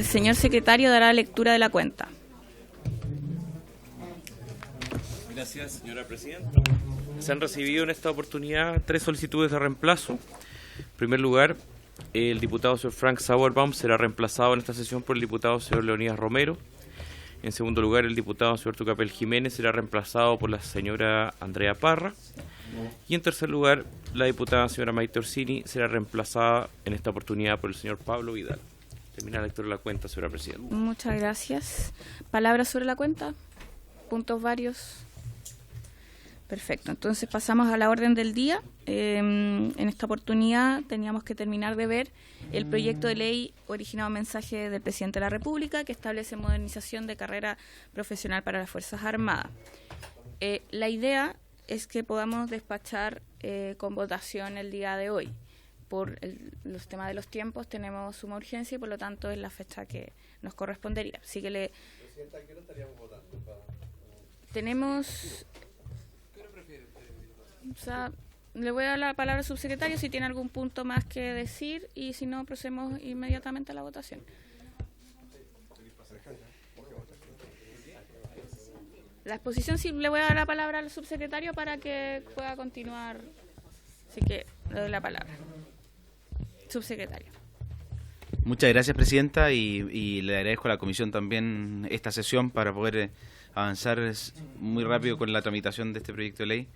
El señor secretario dará lectura de la cuenta. Gracias, señora presidenta. Se han recibido en esta oportunidad 3 solicitudes de reemplazo. En primer lugar, el diputado señor Frank Sauerbaum será reemplazado en esta sesión por el diputado señor Leonidas Romero. En segundo lugar, el diputado señor Tucapel Jiménez será reemplazado por la señora Andrea Parra. Y en tercer lugar, la diputada señora Maite Orsini será reemplazada en esta oportunidad por el señor Pablo Vidal. Termina la lectura de la cuenta, señora presidenta. Muchas gracias. ¿Palabras sobre la cuenta? ¿Puntos varios? Perfecto, entonces pasamos a la orden del día. En esta oportunidad teníamos que terminar de ver el proyecto de ley originado mensaje del Presidente de la República que establece modernización de carrera profesional para las Fuerzas Armadas. La idea es que podamos despachar con votación el día de hoy. Por los temas de los tiempos tenemos suma urgencia y por lo tanto es la fecha que nos correspondería. Así que Presidenta, ¿a qué hora estaríamos votando? Tenemos... O sea, le voy a dar la palabra al subsecretario si tiene algún punto más que decir y si no, procedemos inmediatamente a la votación. La exposición sí le voy a dar la palabra al subsecretario para que pueda continuar. Así que le doy la palabra. Subsecretario. Muchas gracias, presidenta, y le agradezco a la comisión también esta sesión para poder avanzar muy rápido con la tramitación de este proyecto de ley.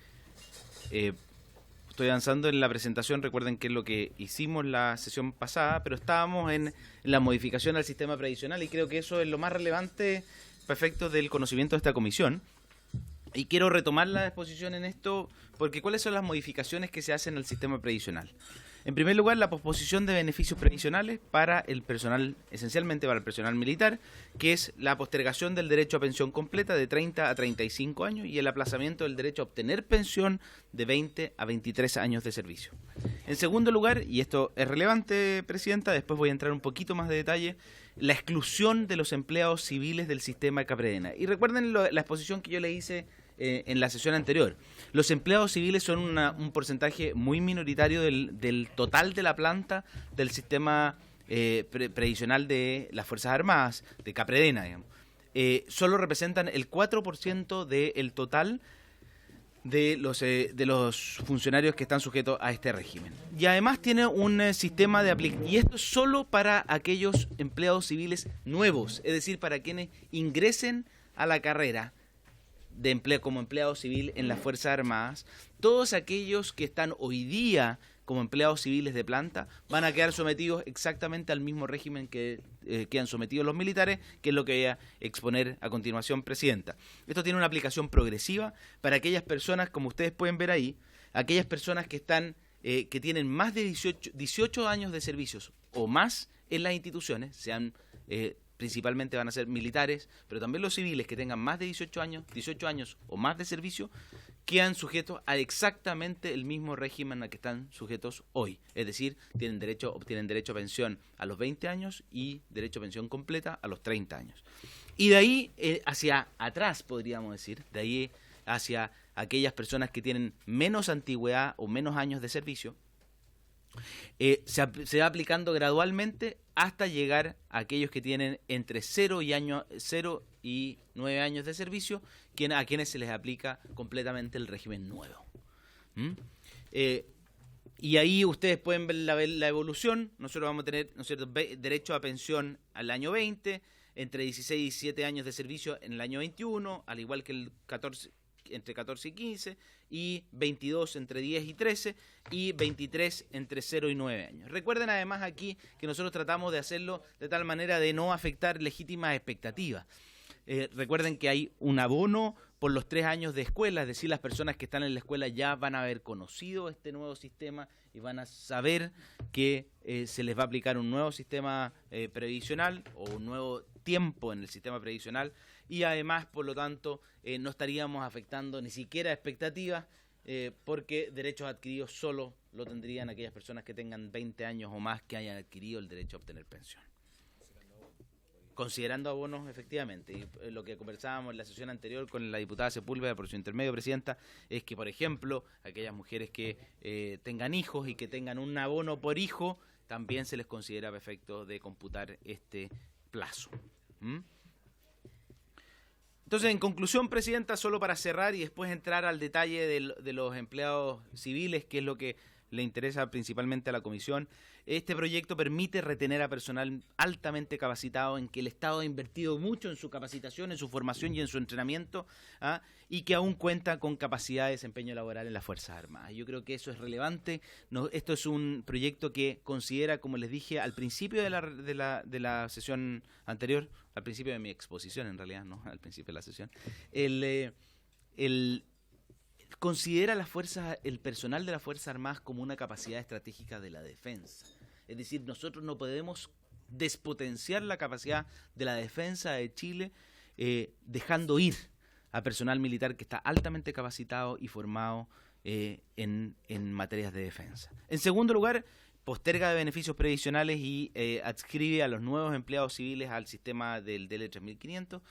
Estoy avanzando en la presentación. Recuerden que es lo que hicimos la sesión pasada, pero estábamos en la modificación al sistema previsional y creo que eso es lo más relevante para efectos del conocimiento de esta comisión. Y quiero retomar la exposición en esto porque ¿cuáles son las modificaciones que se hacen al sistema previsional? En primer lugar, la posposición de beneficios previsionales para el personal, esencialmente para el personal militar, que es la postergación del derecho a pensión completa de 30 a 35 años y el aplazamiento del derecho a obtener pensión de 20 a 23 años de servicio. En segundo lugar, y esto es relevante, presidenta, después voy a entrar un poquito más de detalle, la exclusión de los empleados civiles del sistema de Capredena. Y recuerden la exposición que yo le hice en la sesión anterior. Los empleados civiles son un porcentaje muy minoritario del total de la planta del sistema previsional de las Fuerzas Armadas, de Capredena, digamos. Solo representan el 4% del total de los funcionarios que están sujetos a este régimen. Y además tiene un sistema de aplicación, y esto es solo para aquellos empleados civiles nuevos, es decir, para quienes ingresen a la carrera de empleo como empleado civil en las Fuerzas Armadas. Todos aquellos que están hoy día como empleados civiles de planta van a quedar sometidos exactamente al mismo régimen que quedan sometidos los militares, que es lo que voy a exponer a continuación, presidenta. Esto tiene una aplicación progresiva para aquellas personas, como ustedes pueden ver ahí, aquellas personas que están que tienen más de 18 años de servicios o más en las instituciones, sean principalmente van a ser militares, pero también los civiles que tengan más de 18 años o más de servicio, quedan sujetos a exactamente el mismo régimen al que están sujetos hoy. Es decir, obtienen derecho a pensión a los 20 años y derecho a pensión completa a los 30 años. Y de ahí hacia atrás, podríamos decir, de ahí hacia aquellas personas que tienen menos antigüedad o menos años de servicio, se va aplicando gradualmente hasta llegar a aquellos que tienen entre 0 y 9 años de servicio, a quienes se les aplica completamente el régimen nuevo. Y ahí ustedes pueden ver la evolución. Nosotros vamos a tener, ¿no es cierto?, derecho a pensión al año 20, entre 16 y 17 años de servicio en el año 21, al igual que el 14, entre 14 y 15, y 22 entre 10 y 13, y 23 entre 0 y 9 años. Recuerden además aquí que nosotros tratamos de hacerlo de tal manera de no afectar legítimas expectativas. Recuerden que hay un abono por los 3 años de escuela, es decir, las personas que están en la escuela ya van a haber conocido este nuevo sistema y van a saber que se les va a aplicar un nuevo sistema previsional o un nuevo tiempo en el sistema previsional, y además, por lo tanto, no estaríamos afectando ni siquiera expectativas, porque derechos adquiridos solo lo tendrían aquellas personas que tengan 20 años o más que hayan adquirido el derecho a obtener pensión. Considerando abonos, efectivamente. Y lo que conversábamos en la sesión anterior con la diputada Sepúlveda, por su intermedio, presidenta, es que, por ejemplo, aquellas mujeres que tengan hijos y que tengan un abono por hijo, también se les considera perfecto de computar este plazo. Entonces, en conclusión, Presidenta, solo para cerrar y después entrar al detalle de los empleados civiles, que es lo que le interesa principalmente a la Comisión, este proyecto permite retener a personal altamente capacitado, en que el Estado ha invertido mucho en su capacitación, en su formación y en su entrenamiento, y que aún cuenta con capacidad de desempeño laboral en las Fuerzas Armadas. Yo creo que eso es relevante. Esto es un proyecto que considera, como les dije al principio de la sesión anterior, al principio de mi exposición en realidad, no al principio de la sesión, considera el personal de las Fuerzas Armadas como una capacidad estratégica de la defensa. Es decir, nosotros no podemos despotenciar la capacidad de la defensa de Chile dejando ir a personal militar que está altamente capacitado y formado en materias de defensa. En segundo lugar, posterga de beneficios previsionales y adscribe a los nuevos empleados civiles al sistema del DL 3500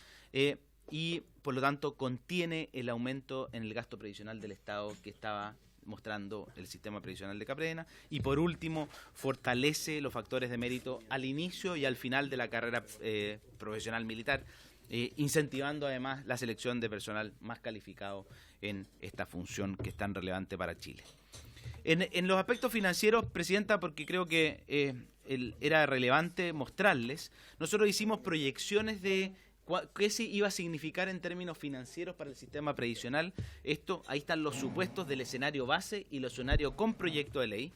y por lo tanto contiene el aumento en el gasto previsional del Estado que estaba mostrando el sistema previsional de Capredena, y por último fortalece los factores de mérito al inicio y al final de la carrera profesional militar, incentivando además la selección de personal más calificado en esta función que es tan relevante para Chile. En los aspectos financieros, Presidenta, porque creo que era relevante mostrarles, nosotros hicimos proyecciones de qué se iba a significar en términos financieros para el sistema previsional. Ahí están los supuestos del escenario base y el escenario con proyecto de ley.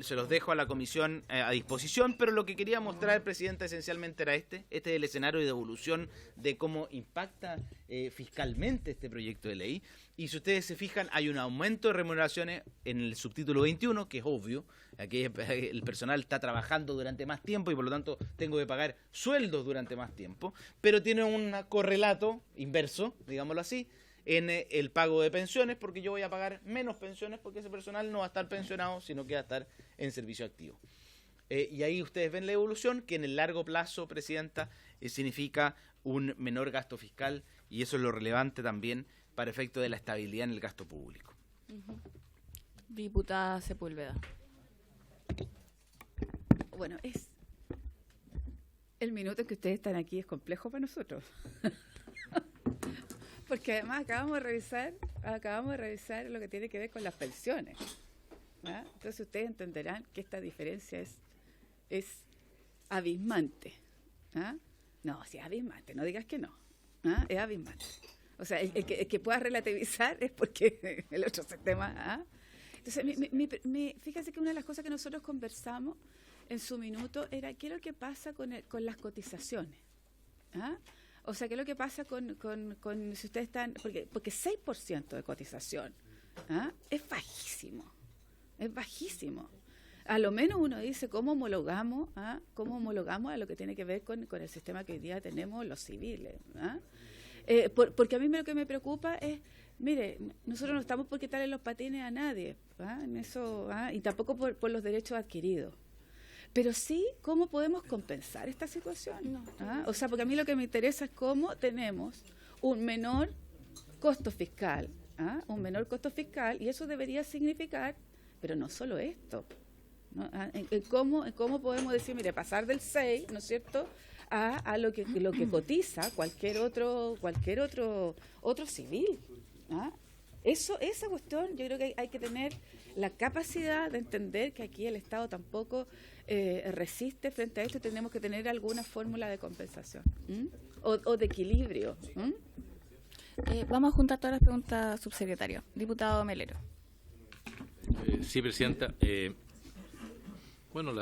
Se los dejo a la comisión a disposición, pero lo que quería mostrar, Presidenta, esencialmente era este es el escenario de evolución de cómo impacta fiscalmente este proyecto de ley. Y si ustedes se fijan, hay un aumento de remuneraciones en el subtítulo 21, que es obvio. Aquí el personal está trabajando durante más tiempo y por lo tanto tengo que pagar sueldos durante más tiempo, pero tiene un correlato inverso, digámoslo así, en el pago de pensiones, porque yo voy a pagar menos pensiones porque ese personal no va a estar pensionado, sino que va a estar en servicio activo. Y ahí ustedes ven la evolución, que en el largo plazo, Presidenta, significa un menor gasto fiscal, y eso es lo relevante también para efecto de la estabilidad en el gasto público. Diputada Sepúlveda. Bueno, el minuto en que ustedes están aquí es complejo para nosotros. Porque además acabamos de revisar lo que tiene que ver con las pensiones. Entonces ustedes entenderán que esta diferencia es abismante. No, si es abismante, no digas que no. Es abismante. O sea, el que pueda relativizar es porque el otro sistema... Entonces, fíjense que una de las cosas que nosotros conversamos en su minuto era qué es lo que pasa con las cotizaciones. O sea, qué es lo que pasa con si ustedes están... Porque 6% de cotización es bajísimo. Es bajísimo. A lo menos uno dice cómo homologamos a lo que tiene que ver con el sistema que hoy día tenemos los civiles. Porque a mí lo que me preocupa es, mire, nosotros no estamos por quitarle los patines a nadie, en eso, y tampoco por los derechos adquiridos. Pero sí, ¿cómo podemos compensar esta situación? O sea, porque a mí lo que me interesa es cómo tenemos un menor costo fiscal, y eso debería significar, pero no solo esto, ¿no? En cómo podemos decir, mire, pasar del 6, ¿no es cierto?, a lo que cotiza cualquier otro civil. Esa cuestión, yo creo que hay que tener la capacidad de entender que aquí el Estado tampoco resiste frente a esto, y tenemos que tener alguna fórmula de compensación o de equilibrio. Vamos a juntar todas las preguntas, subsecretario. Diputado Melero. Sí, Presidenta. Bueno,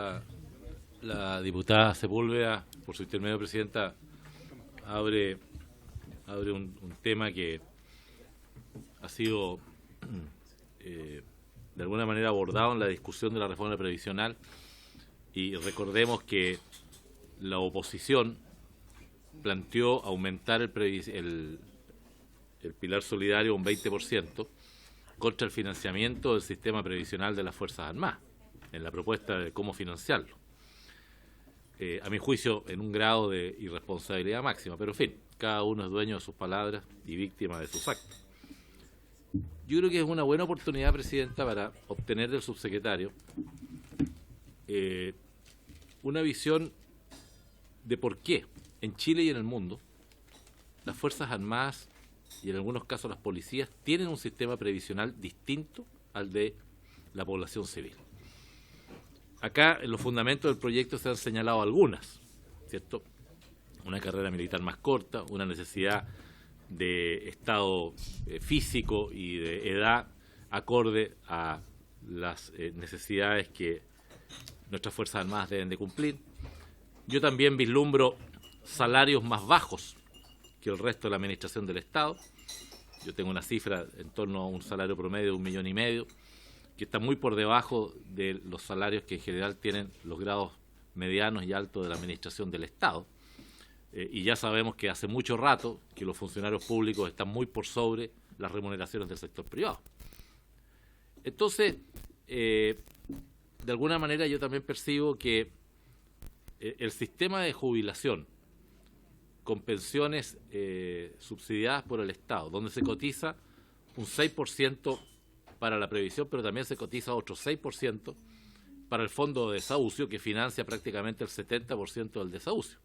la diputada Sepúlveda, por su intermedio, Presidenta, abre un tema que ha sido de alguna manera abordado en la discusión de la reforma previsional, y recordemos que la oposición planteó aumentar el pilar solidario un 20% contra el financiamiento del sistema previsional de las Fuerzas Armadas, en la propuesta de cómo financiarlo. A mi juicio, en un grado de irresponsabilidad máxima, pero en fin, cada uno es dueño de sus palabras y víctima de sus actos. Yo creo que es una buena oportunidad, Presidenta, para obtener del subsecretario una visión de por qué en Chile y en el mundo las Fuerzas Armadas y en algunos casos las policías tienen un sistema previsional distinto al de la población civil. Acá en los fundamentos del proyecto se han señalado algunas, ¿cierto? Una carrera militar más corta, una necesidad de estado físico y de edad acorde a las necesidades que nuestras Fuerzas Armadas deben de cumplir. Yo también vislumbro salarios más bajos que el resto de la administración del Estado. Yo tengo una cifra en torno a un salario promedio de 1,5 millones, que está muy por debajo de los salarios que en general tienen los grados medianos y altos de la administración del Estado. Y ya sabemos que hace mucho rato que los funcionarios públicos están muy por sobre las remuneraciones del sector privado. Entonces, de alguna manera yo también percibo que el sistema de jubilación con pensiones subsidiadas por el Estado, donde se cotiza un 6% para la previsión, pero también se cotiza otro 6% para el fondo de desahucio, que financia prácticamente el 70% del desahucio.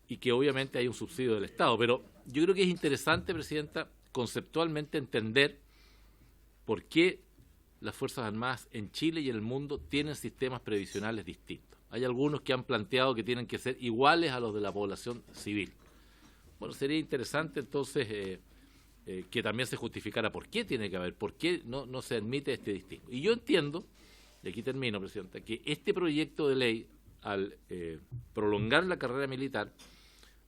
Y que obviamente hay un subsidio del Estado. Pero yo creo que es interesante, Presidenta, conceptualmente entender por qué las Fuerzas Armadas en Chile y en el mundo tienen sistemas previsionales distintos. Hay algunos que han planteado que tienen que ser iguales a los de la población civil. Bueno, sería interesante entonces que también se justificara por qué tiene que haber, por qué no se admite este distingo. Y yo entiendo, y aquí termino, Presidenta, que este proyecto de ley, al prolongar la carrera militar,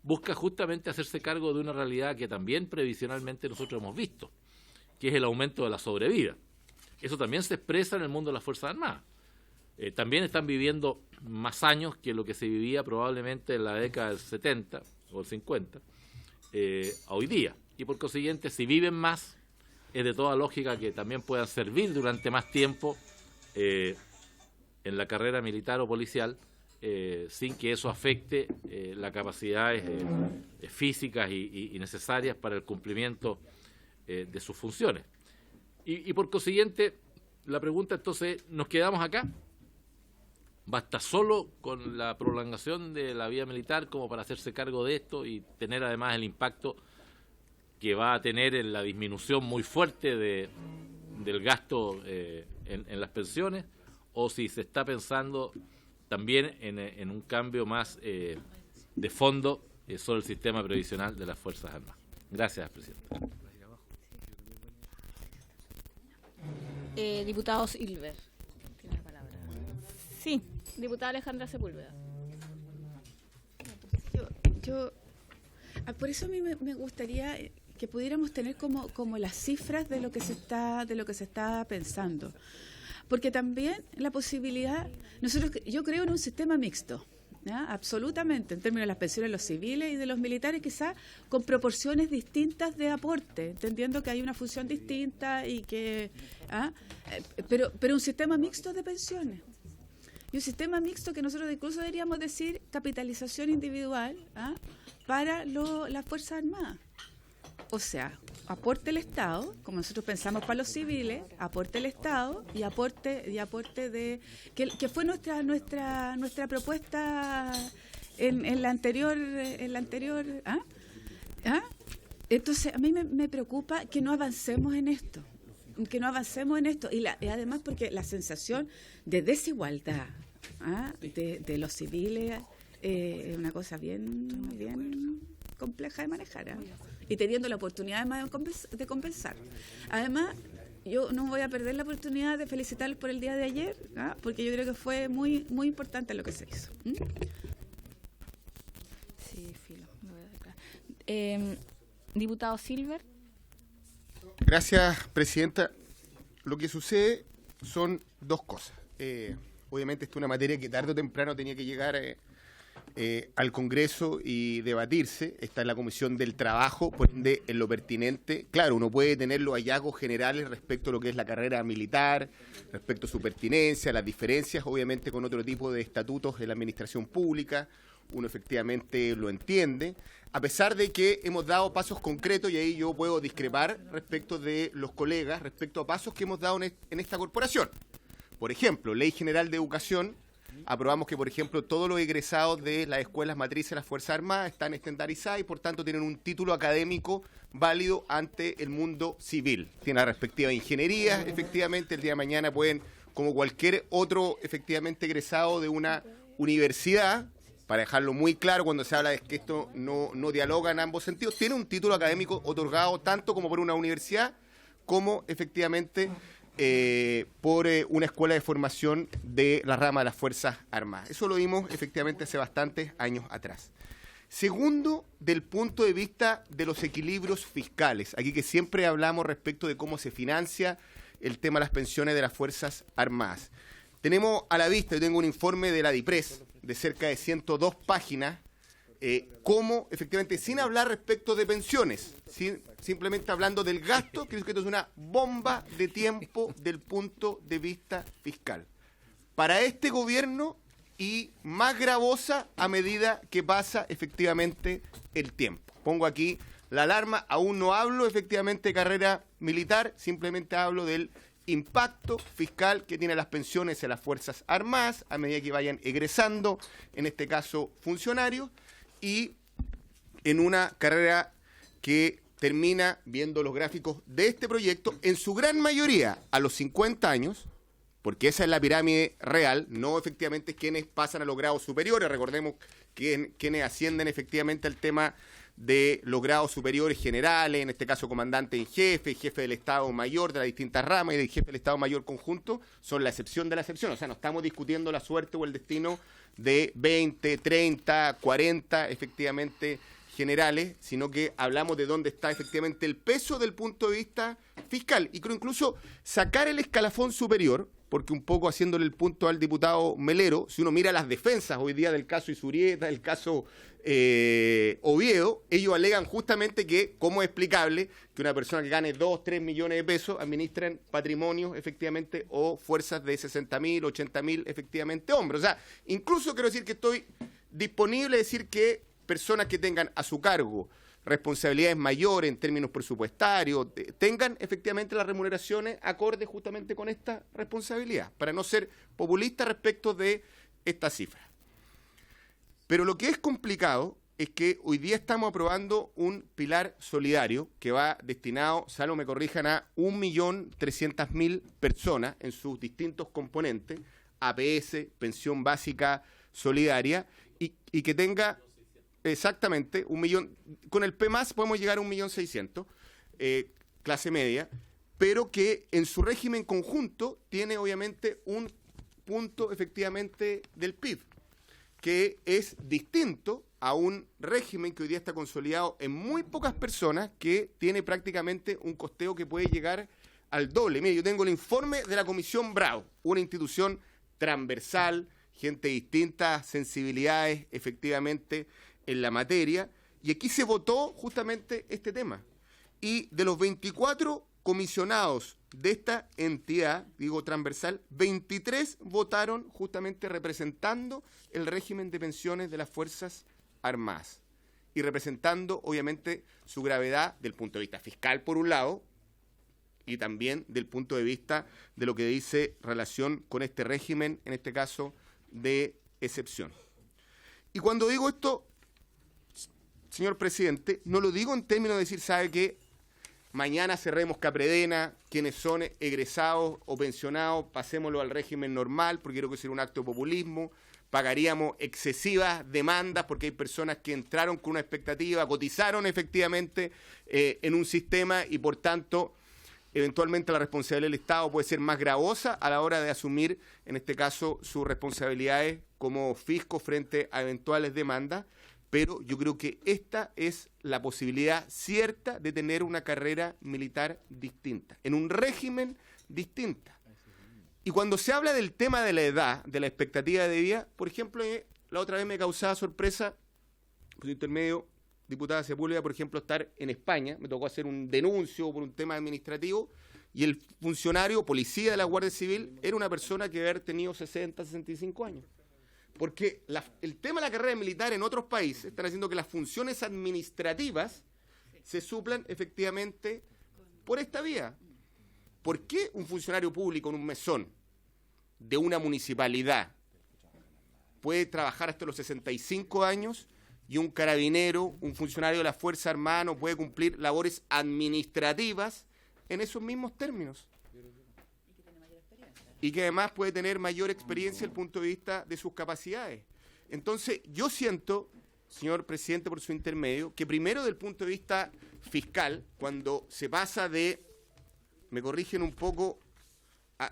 busca justamente hacerse cargo de una realidad que también previsionalmente nosotros hemos visto, que es el aumento de la sobrevida. Eso también se expresa en el mundo de las Fuerzas Armadas. También están viviendo más años que lo que se vivía probablemente en la década del 70 o el 50 hoy día. Y por consiguiente, si viven más, es de toda lógica que también puedan servir durante más tiempo en la carrera militar o policial, sin que eso afecte las capacidades físicas y necesarias para el cumplimiento de sus funciones. Y por consiguiente, la pregunta entonces, ¿nos quedamos acá? ¿Basta solo con la prolongación de la vía militar como para hacerse cargo de esto y tener además el impacto que va a tener en la disminución muy fuerte del gasto en las pensiones? ¿O si se está pensando también en un cambio más de fondo sobre el sistema previsional de las Fuerzas Armadas? Gracias, Presidente. Diputado Silver, tiene la palabra. Sí, diputada Alejandra Sepúlveda. Por eso a mí me gustaría que pudiéramos tener como las cifras de lo que se está pensando. Porque también la posibilidad, yo creo en un sistema mixto, ¿ya? Absolutamente, en términos de las pensiones de los civiles y de los militares, quizás con proporciones distintas de aporte, entendiendo que hay una función distinta y que, pero un sistema mixto de pensiones. Y un sistema mixto que nosotros incluso deberíamos decir capitalización individual para las Fuerzas Armadas. O sea, aporte el Estado, como nosotros pensamos para los civiles, aporte el Estado y aporte de que fue nuestra propuesta en la anterior. Entonces a mí me preocupa que no avancemos en esto, y además porque la sensación de desigualdad de los civiles es una cosa bien compleja de manejar, y teniendo la oportunidad además de compensar. Además, yo no voy a perder la oportunidad de felicitarlos por el día de ayer, porque yo creo que fue muy muy importante lo que se hizo. Sí, filo. Diputado Silver. Gracias, Presidenta. Lo que sucede son dos cosas. Obviamente esta es una materia que tarde o temprano tenía que llegar al Congreso y debatirse. Está en la Comisión del Trabajo, por ende, en lo pertinente. Claro, uno puede tener los hallazgos generales respecto a lo que es la carrera militar, respecto a su pertinencia, las diferencias, obviamente, con otro tipo de estatutos de la administración pública. Uno efectivamente lo entiende, a pesar de que hemos dado pasos concretos, y ahí yo puedo discrepar respecto de los colegas, respecto a pasos que hemos dado en esta corporación. Por ejemplo, Ley General de Educación, aprobamos que, por ejemplo, todos los egresados de las escuelas matrices de las Fuerzas Armadas están estandarizados y, por tanto, tienen un título académico válido ante el mundo civil. Tienen la respectiva ingeniería, efectivamente, el día de mañana pueden, como cualquier otro, efectivamente, egresado de una universidad, para dejarlo muy claro cuando se habla de que esto no dialoga en ambos sentidos, tiene un título académico otorgado tanto como por una universidad como efectivamente por una escuela de formación de la rama de las Fuerzas Armadas. Eso lo vimos efectivamente hace bastantes años atrás. Segundo, del punto de vista de los equilibrios fiscales, aquí que siempre hablamos respecto de cómo se financia el tema de las pensiones de las Fuerzas Armadas. Tenemos a la vista, yo tengo un informe de la DIPRES de cerca de 102 páginas, cómo efectivamente, sin hablar respecto de pensiones, simplemente hablando del gasto, creo que esto es una bomba de tiempo del punto de vista fiscal. Para este gobierno y más gravosa a medida que pasa efectivamente el tiempo. Pongo aquí la alarma, aún no hablo efectivamente de carrera militar, simplemente hablo del impacto fiscal que tienen las pensiones en las Fuerzas Armadas a medida que vayan egresando, en este caso funcionarios, y en una carrera que termina, viendo los gráficos de este proyecto, en su gran mayoría a los 50 años, porque esa es la pirámide real, no efectivamente quienes pasan a los grados superiores. Recordemos quienes ascienden efectivamente al tema de los grados superiores generales, en este caso comandante en jefe, jefe del Estado Mayor de las distintas ramas y del jefe del Estado Mayor conjunto, son la excepción de la excepción. O sea, no estamos discutiendo la suerte o el destino de 20, 30, 40 efectivamente generales, sino que hablamos de dónde está efectivamente el peso del punto de vista fiscal. Y creo incluso sacar el escalafón superior, porque un poco haciéndole el punto al diputado Melero, si uno mira las defensas hoy día del caso Isurieta, del caso Oviedo, ellos alegan justamente que, ¿cómo es explicable que una persona que gane 2, 3 millones de pesos administren patrimonios efectivamente o fuerzas de 60.000, 80.000 efectivamente hombres? O sea, incluso quiero decir que estoy disponible a decir que personas que tengan a su cargo responsabilidades mayores en términos presupuestarios, tengan efectivamente las remuneraciones acordes justamente con esta responsabilidad, para no ser populista respecto de esta cifra. Pero lo que es complicado es que hoy día estamos aprobando un pilar solidario que va destinado, salvo me corrijan, a 1.300.000 personas en sus distintos componentes, APS, pensión básica solidaria, y que tenga exactamente 1 millón, con el P+, podemos llegar a 1.600.000, clase media, pero que en su régimen conjunto tiene obviamente un punto efectivamente del PIB, que es distinto a un régimen que hoy día está consolidado en muy pocas personas, que tiene prácticamente un costeo que puede llegar al doble. Mire, yo tengo el informe de la Comisión Bravo, una institución transversal, gente de distintas sensibilidades efectivamente en la materia, y aquí se votó justamente este tema. Y de los 24 comisionados de esta entidad, digo transversal, 23 votaron justamente representando el régimen de pensiones de las Fuerzas Armadas y representando obviamente su gravedad del punto de vista fiscal por un lado y también del punto de vista de lo que dice relación con este régimen, en este caso de excepción. Y cuando digo esto, señor presidente, no lo digo en términos de decir, ¿sabe qué? Mañana cerremos Capredena, quienes son egresados o pensionados, pasémoslo al régimen normal, porque creo que sería un acto de populismo, pagaríamos excesivas demandas, porque hay personas que entraron con una expectativa, cotizaron efectivamente en un sistema y por tanto, eventualmente la responsabilidad del Estado puede ser más gravosa a la hora de asumir, en este caso, sus responsabilidades como fisco frente a eventuales demandas. Pero yo creo que esta es la posibilidad cierta de tener una carrera militar distinta, en un régimen distinta. Y cuando se habla del tema de la edad, de la expectativa de vida, por ejemplo, la otra vez me causaba sorpresa, por intermedio, diputada Sepúlveda, por ejemplo, estar en España, me tocó hacer un denuncio por un tema administrativo, y el funcionario, policía de la Guardia Civil, era una persona que debe haber tenido 60, 65 años. Porque el tema de la carrera militar en otros países están haciendo que las funciones administrativas se suplan efectivamente por esta vía. ¿Por qué un funcionario público en un mesón de una municipalidad puede trabajar hasta los 65 años y un carabinero, un funcionario de la Fuerza Armada no puede cumplir labores administrativas en esos mismos términos. Y que además puede tener mayor experiencia desde el punto de vista de sus capacidades. Entonces, yo siento, señor presidente, por su intermedio, que primero desde el punto de vista fiscal, cuando se pasa de, me corrigen un poco,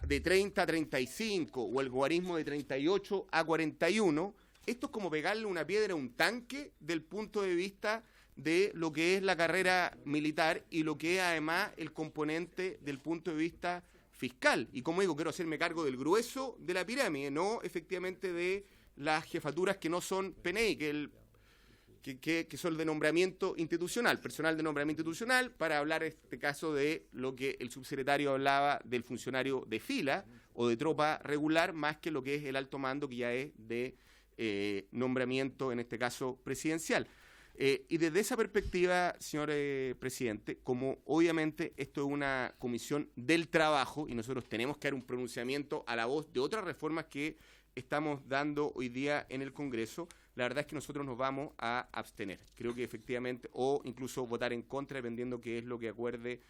de 30 a 35 o el guarismo de 38 a 41, esto es como pegarle una piedra a un tanque del punto de vista de lo que es la carrera militar y lo que es además el componente del punto de vista fiscal. Y como digo, quiero hacerme cargo del grueso de la pirámide, no efectivamente de las jefaturas que no son PNI, que son de nombramiento institucional, personal de nombramiento institucional, para hablar en este caso de lo que el subsecretario hablaba del funcionario de fila o de tropa regular, más que lo que es el alto mando, que ya es de nombramiento, en este caso presidencial. Y desde esa perspectiva, señor presidente, como obviamente esto es una comisión del trabajo y nosotros tenemos que dar un pronunciamiento a la voz de otras reformas que estamos dando hoy día en el Congreso, la verdad es que nosotros nos vamos a abstener. Creo que efectivamente, o incluso votar en contra, dependiendo qué es lo que acuerde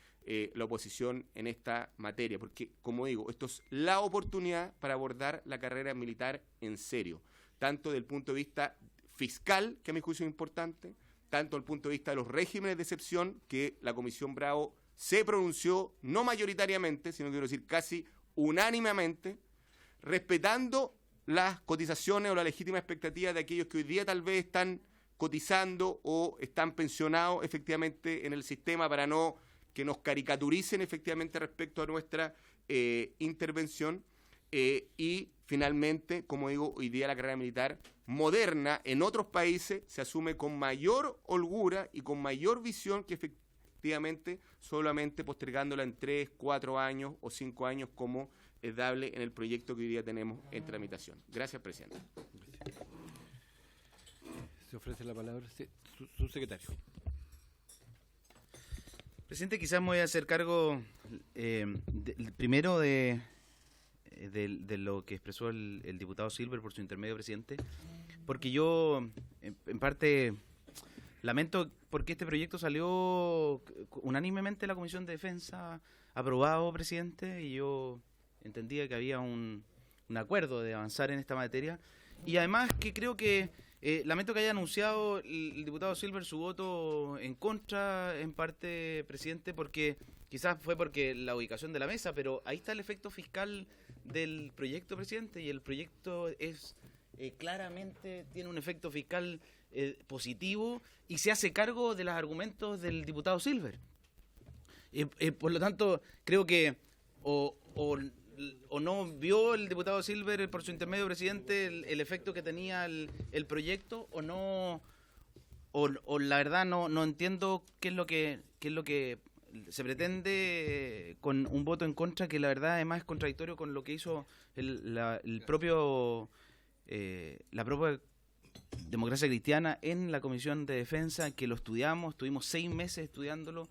la oposición en esta materia. Porque, como digo, esto es la oportunidad para abordar la carrera militar en serio, tanto desde el punto de vista fiscal, que a mi juicio es importante, tanto desde el punto de vista de los regímenes de excepción, que la Comisión Bravo se pronunció, no mayoritariamente, sino quiero decir casi unánimemente, respetando las cotizaciones o la legítima expectativa de aquellos que hoy día tal vez están cotizando o están pensionados efectivamente en el sistema, para no que nos caricaturicen efectivamente respecto a nuestra intervención. Y finalmente, como digo, hoy día la carrera militar moderna en otros países se asume con mayor holgura y con mayor visión que efectivamente solamente postergándola en 3, 4 años o 5 años como es dable en el proyecto que hoy día tenemos en tramitación. Gracias, presidente. Se ofrece la palabra su secretario. Presidente, quizás me voy a hacer cargo primero de lo que expresó el diputado Silver por su intermedio, presidente, porque yo en parte lamento porque este proyecto salió unánimemente de la Comisión de Defensa, aprobado, presidente, y yo entendía que había un acuerdo de avanzar en esta materia, y además que creo que lamento que haya anunciado el diputado Silver su voto en contra, en parte, presidente, porque quizás fue porque la ubicación de la mesa, pero ahí está el efecto fiscal del proyecto, presidente, y el proyecto es claramente tiene un efecto fiscal positivo y se hace cargo de los argumentos del diputado Silver. Por lo tanto, creo que o no vio el diputado Silver por su intermedio, presidente, el efecto que tenía el proyecto, o no, o la verdad no entiendo qué es lo que se pretende con un voto en contra, que la verdad además es contradictorio con lo que hizo la propia Democracia Cristiana en la Comisión de Defensa, que lo estudiamos, estuvimos 6 meses estudiándolo,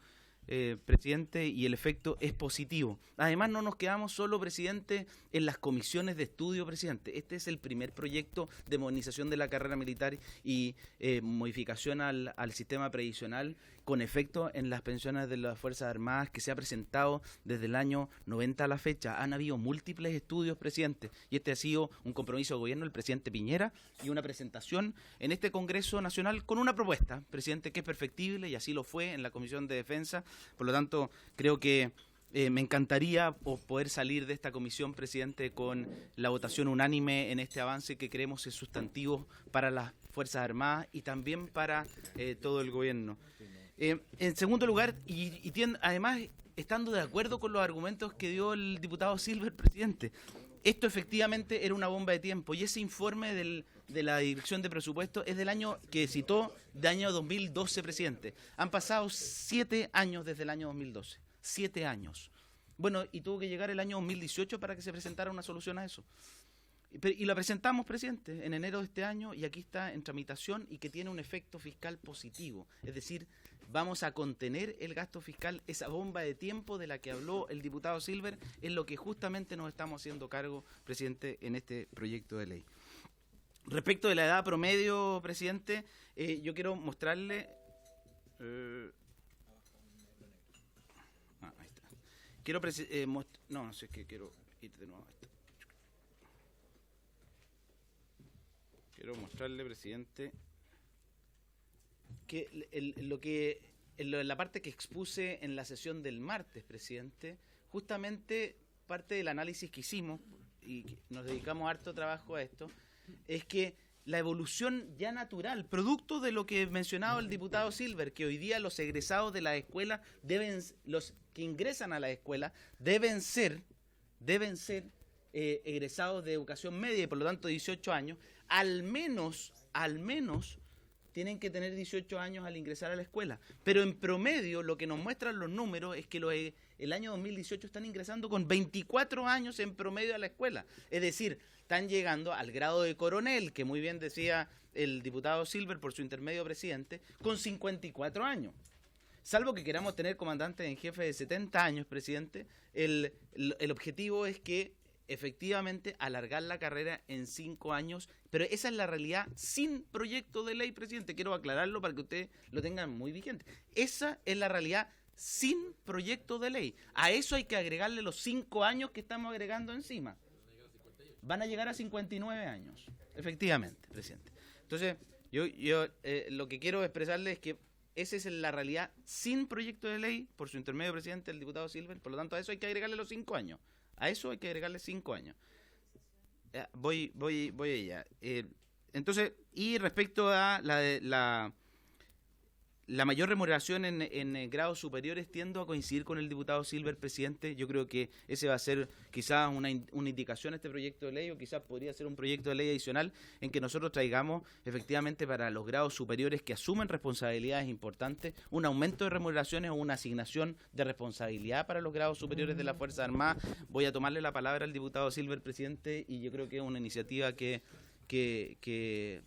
presidente, y el efecto es positivo. Además, no nos quedamos solo, presidente, en las comisiones de estudio, presidente. Este es el primer proyecto de modernización de la carrera militar y modificación al sistema previsional con efecto en las pensiones de las Fuerzas Armadas, que se ha presentado desde el año 90 a la fecha. Han habido múltiples estudios, presidente, y este ha sido un compromiso de gobierno del presidente Piñera y una presentación en este Congreso Nacional con una propuesta, presidente, que es perfectible, y así lo fue en la Comisión de Defensa. Por lo tanto, creo que me encantaría poder salir de esta comisión, presidente, con la votación unánime en este avance que creemos es sustantivo para las Fuerzas Armadas y también para todo el gobierno. En segundo lugar, además, estando de acuerdo con los argumentos que dio el diputado Silver, presidente, esto efectivamente era una bomba de tiempo, y ese informe de la Dirección de Presupuesto es del año que citó, de año 2012, presidente. Han pasado 7 años desde el año 2012. 7 años. Bueno, y tuvo que llegar el año 2018 para que se presentara una solución a eso. Y la presentamos, presidente, en enero de este año, y aquí está en tramitación, y que tiene un efecto fiscal positivo. Es decir, vamos a contener el gasto fiscal. Esa bomba de tiempo de la que habló el diputado Silver es lo que justamente nos estamos haciendo cargo, presidente, en este proyecto de ley. Respecto de la edad promedio, presidente, yo quiero mostrarle... ahí está. Quiero no sé, es que quiero ir de nuevo a esto. Quiero mostrarle, presidente, que la parte que expuse en la sesión del martes, presidente, justamente parte del análisis que hicimos, y que nos dedicamos harto trabajo a esto, es que la evolución ya natural, producto de lo que mencionaba el diputado Silver, que hoy día los egresados de la escuela los que ingresan a la escuela deben ser egresados de educación media y por lo tanto 18 años, al menos tienen que tener 18 años al ingresar a la escuela. Pero en promedio, lo que nos muestran los números es que el año 2018 están ingresando con 24 años en promedio a la escuela. Es decir, están llegando al grado de coronel, que muy bien decía el diputado Silver por su intermedio presidente, con 54 años. Salvo que queramos tener comandantes en jefe de 70 años, presidente, el objetivo es que efectivamente alargar la carrera en 5 años, pero esa es la realidad sin proyecto de ley, presidente. Quiero aclararlo para que ustedes lo tengan muy vigente. Esa es la realidad sin proyecto de ley. A eso hay que agregarle los 5 años que estamos agregando encima. Van a llegar a 59 años, efectivamente, presidente. Entonces, yo lo que quiero expresarle es que esa es la realidad sin proyecto de ley, por su intermedio, presidente, el diputado Silver. Por lo tanto, a eso hay que agregarle los 5 años. A eso hay que agregarle 5 años. Voy allá. Entonces, y respecto a la mayor remuneración en grados superiores, tiendo a coincidir con el diputado Silver, presidente. Yo creo que ese va a ser quizás una indicación a este proyecto de ley, o quizás podría ser un proyecto de ley adicional en que nosotros traigamos efectivamente para los grados superiores que asumen responsabilidades importantes, un aumento de remuneraciones o una asignación de responsabilidad para los grados superiores de la Fuerza Armada. Voy a tomarle la palabra al diputado Silver, presidente, y yo creo que es una iniciativa que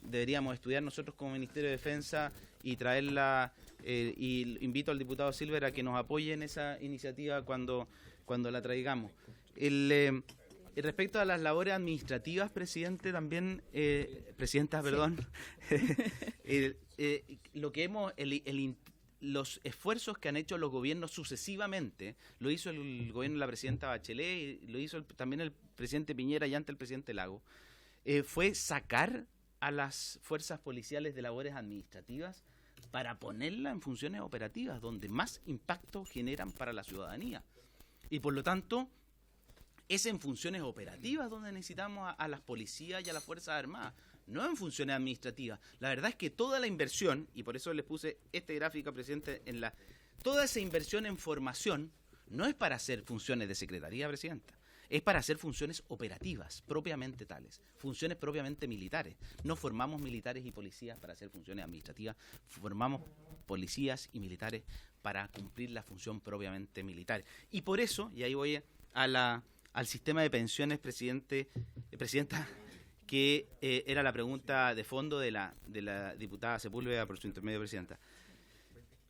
deberíamos estudiar nosotros como Ministerio de Defensa y traerla, y invito al diputado Silver a que nos apoye en esa iniciativa cuando la traigamos. Respecto a las labores administrativas, presidente, también, presidenta, perdón, lo que los esfuerzos que han hecho los gobiernos sucesivamente, lo hizo el gobierno de la presidenta Bachelet, y lo hizo también el presidente Piñera y antes el presidente Lagos, fue sacar a las fuerzas policiales de labores administrativas para ponerlas en funciones operativas, donde más impacto generan para la ciudadanía. Y por lo tanto, es en funciones operativas donde necesitamos a las policías y a las Fuerzas Armadas, no en funciones administrativas. La verdad es que toda la inversión, y por eso les puse este gráfico, presidente, toda esa inversión en formación no es para hacer funciones de secretaría, presidenta. Es para hacer funciones operativas, propiamente tales, funciones propiamente militares. No formamos militares y policías para hacer funciones administrativas, formamos policías y militares para cumplir la función propiamente militar. Y por eso, y ahí voy al sistema de pensiones, presidenta, que era la pregunta de fondo de la diputada Sepúlveda por su intermedio, presidenta.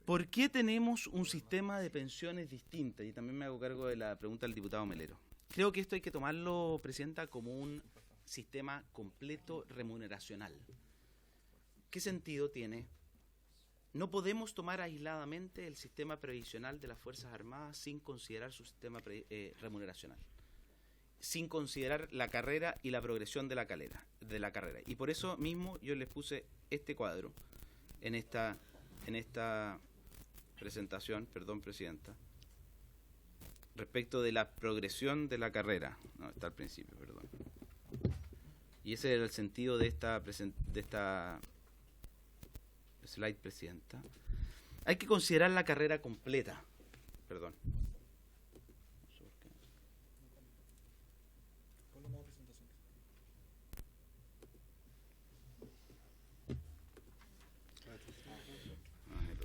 ¿Por qué tenemos un sistema de pensiones distinto? Y también me hago cargo de la pregunta del diputado Melero. Creo que esto hay que tomarlo, presidenta, como un sistema completo remuneracional. ¿Qué sentido tiene? No podemos tomar aisladamente el sistema previsional de las Fuerzas Armadas sin considerar su sistema remuneracional, sin considerar la carrera y la progresión de la carrera. Y por eso mismo yo les puse este cuadro en esta presentación, perdón, presidenta, respecto de la progresión de la carrera. No, está al principio, perdón. Y ese era el sentido de esta slide, presidenta. Hay que considerar la carrera completa. Perdón.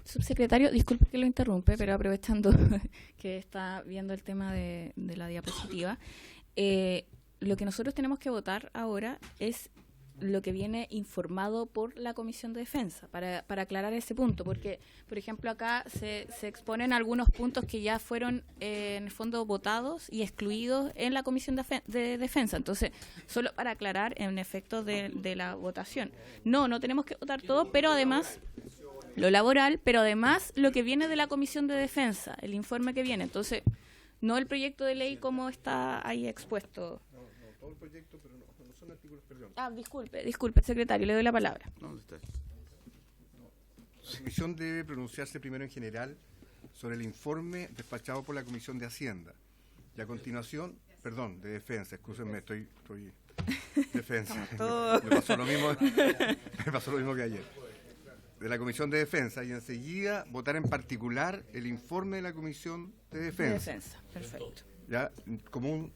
Subsecretario, disculpe que lo interrumpe, pero aprovechando que está viendo el tema de la diapositiva, lo que nosotros tenemos que votar ahora es lo que viene informado por la Comisión de Defensa, para aclarar ese punto, porque, por ejemplo, acá se exponen algunos puntos que ya fueron, en el fondo, votados y excluidos en la Comisión de Defensa. Entonces, solo para aclarar, en efecto, de la votación. No tenemos que votar todo, pero además, lo laboral, pero además lo que viene de la Comisión de Defensa, el informe que viene. Entonces, no el proyecto de ley como está ahí expuesto. No, todo el proyecto, pero no son artículos, perdón. Disculpe, secretario, le doy la palabra. ¿Dónde está? La comisión debe pronunciarse primero en general sobre el informe despachado por la Comisión de Hacienda. Y a continuación, perdón, de Defensa, excúsenme, estoy Defensa. Me pasó lo mismo que ayer. De la Comisión de Defensa, y enseguida votar en particular el informe de la Comisión de Defensa. Perfecto. Ya, como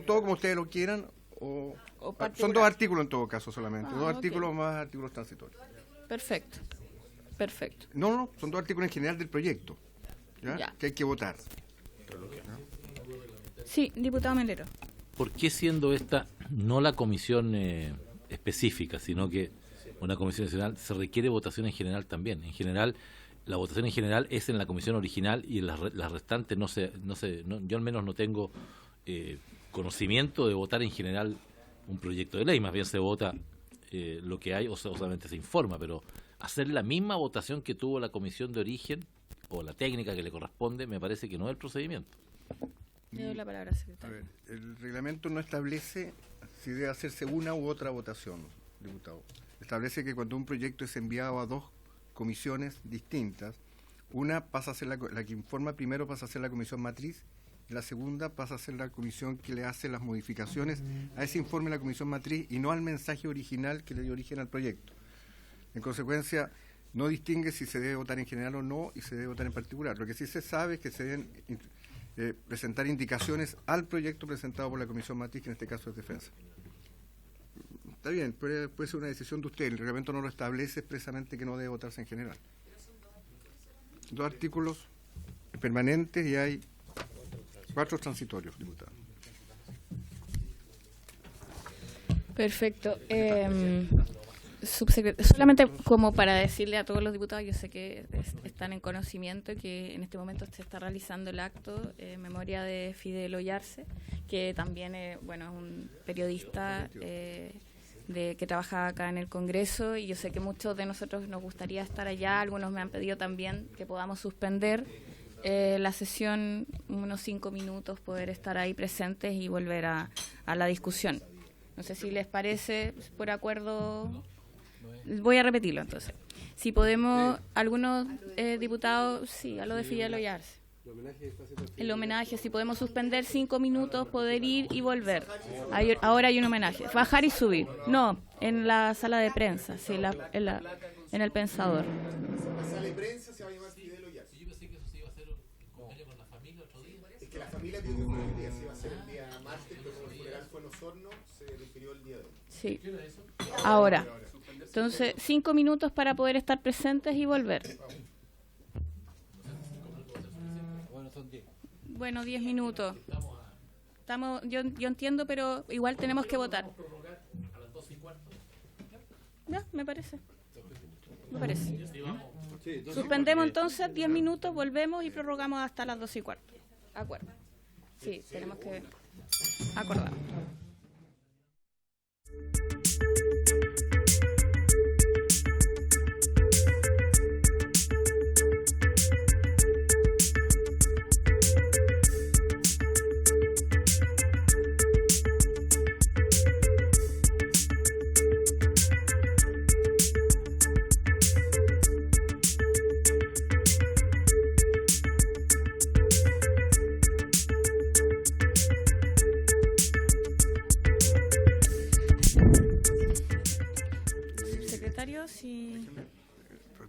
todo, como ustedes lo quieran, o son 2 artículos en todo caso solamente, 2 artículos más artículos transitorios. Perfecto. No, son 2 artículos en general del proyecto, Ya. que hay que votar. Sí, diputado Melero. ¿Por qué siendo esta no la comisión específica, sino que una comisión nacional, se requiere votación en general también? En general, la votación en general es en la comisión original y en las restantes yo al menos no tengo conocimiento de votar en general un proyecto de ley, más bien se vota lo que hay o solamente se informa, pero hacer la misma votación que tuvo la comisión de origen o la técnica que le corresponde, me parece que no es el procedimiento. Le doy la palabra, secretario. A ver, el reglamento no establece si debe hacerse una u otra votación, diputado. Establece que cuando un proyecto es enviado a 2 comisiones distintas, una pasa a ser la que informa primero, pasa a ser la comisión matriz, y la segunda pasa a ser la comisión que le hace las modificaciones a ese informe de la comisión matriz y no al mensaje original que le dio origen al proyecto. En consecuencia, no distingue si se debe votar en general o no y se debe votar en particular. Lo que sí se sabe es que se deben presentar indicaciones al proyecto presentado por la comisión matriz, que en este caso es Defensa. Está bien, puede ser una decisión de usted. El reglamento no lo establece expresamente que no debe votarse en general. 2 artículos permanentes y hay 4 transitorios, diputado. Perfecto. Solamente como para decirle a todos los diputados, yo sé que están en conocimiento que en este momento se está realizando el acto en memoria de Fidel Ollarse, que también es un periodista que trabaja acá en el Congreso, y yo sé que muchos de nosotros nos gustaría estar allá. Algunos me han pedido también que podamos suspender la sesión unos 5 minutos, poder estar ahí presentes y volver a la discusión. No sé si les parece, por acuerdo. Voy a repetirlo entonces. Si podemos, algunos diputados, sí, a lo de Fidel Ollarse. El homenaje, si podemos suspender 5 minutos, poder ir y volver. Ahora hay un homenaje. Bajar y subir. No, en la sala de prensa, sí, en el Pensador. La sala de prensa se va a llamar Fidel Ollarse. Yo pensé que eso se iba a hacer un cumpleaños con la familia otro día. Es que la familia pidió que fuera el día, se iba a hacer el día martes, pero como el funeral fue en Osorno, se refirió el día de hoy. Sí. Ahora. Entonces, 5 minutos para poder estar presentes y volver. Bueno, 10 minutos. Yo entiendo, pero igual tenemos que votar. Ya, me parece. Suspendemos entonces 10 minutos, volvemos y prorrogamos hasta las 2:15. Acuerdo. Sí, tenemos que acordar.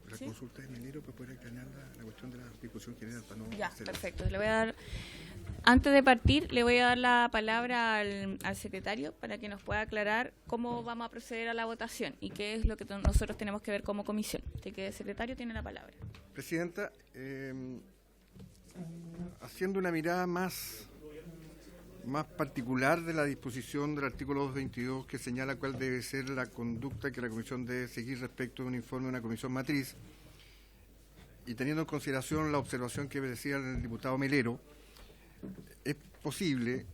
La consulta de Melero para poder aclarar la cuestión de la discusión general. Para no ya, perfecto. Le voy a dar, antes de partir, le voy a dar la palabra al secretario para que nos pueda aclarar cómo vamos a proceder a la votación y qué es lo que nosotros tenemos que ver como comisión. Así que el secretario tiene la palabra. Presidenta, haciendo una mirada más más particular de la disposición del artículo 222 que señala cuál debe ser la conducta que la Comisión debe seguir respecto de un informe de una comisión matriz, y teniendo en consideración la observación que decía el diputado Melero, es posible